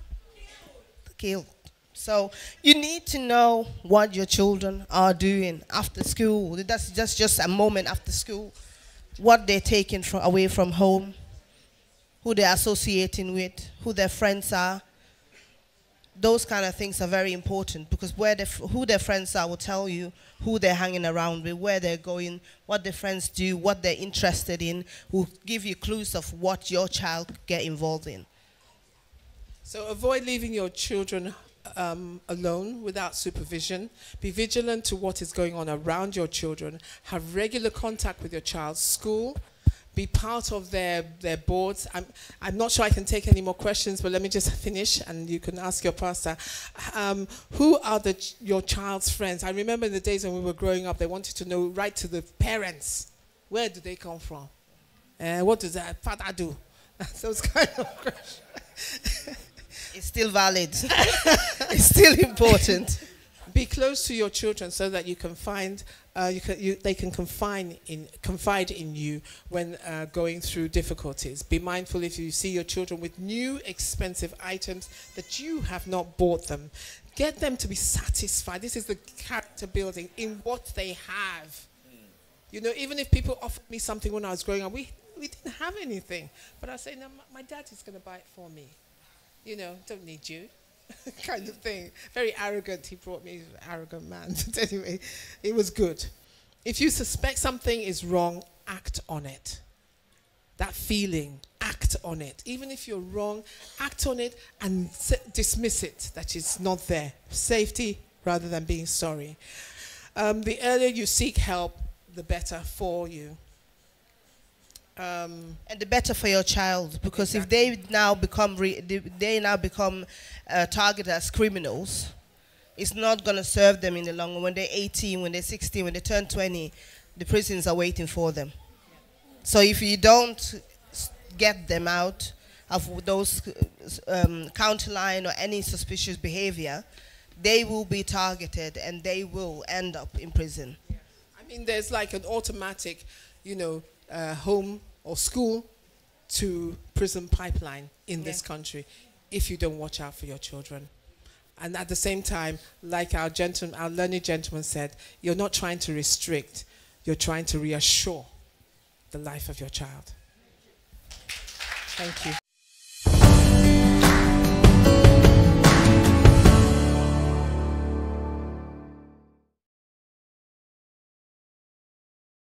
Killed. So you need to know what your children are doing after school. That's just a moment after school. What they're taking away from home, who they're associating with, who their friends are. Those kind of things are very important, because who their friends are will tell you who they're hanging around with, where they're going, what their friends do, what they're interested in, will give you clues of what your child could get involved in. So avoid leaving your children alone without supervision. Be vigilant to what is going on around your children. Have regular contact with your child's school. be part of their boards. I'm not sure I can take any more questions, but let me just finish and you can ask your pastor. Who are your child's friends? I remember in the days when we were growing up, they wanted to know right to the parents. Where do they come from? What does that father do? Those kind of questions. It's still valid. It's still important. Be close to your children so that you can find, they can confide in you when going through difficulties. Be mindful if you see your children with new expensive items that you have not bought them. Get them to be satisfied. This is the character building in what they have. You know, even if people offered me something when I was growing up, we didn't have anything. But I say, no, my dad is going to buy it for me. You know, don't need you. Kind of thing. Very arrogant. He brought me, an arrogant man. But anyway, it was good. If you suspect something is wrong, act on it. That feeling, act on it. Even if you're wrong, act on it and dismiss it, that it's not there. Safety rather than being sorry. The earlier you seek help, the better for you. And the better for your child, because if they now become targeted as criminals, it's not going to serve them in the long run. When they're 18, when they're 16, when they turn 20, the prisons are waiting for them. So if you don't get them out of those counterline or any suspicious behavior, they will be targeted and they will end up in prison. Yeah. I mean, there's like an automatic, you know, home or school to prison pipeline in this country if you don't watch out for your children. And at the same time, like our learned gentleman said, you're not trying to restrict, you're trying to reassure the life of your child. Thank you.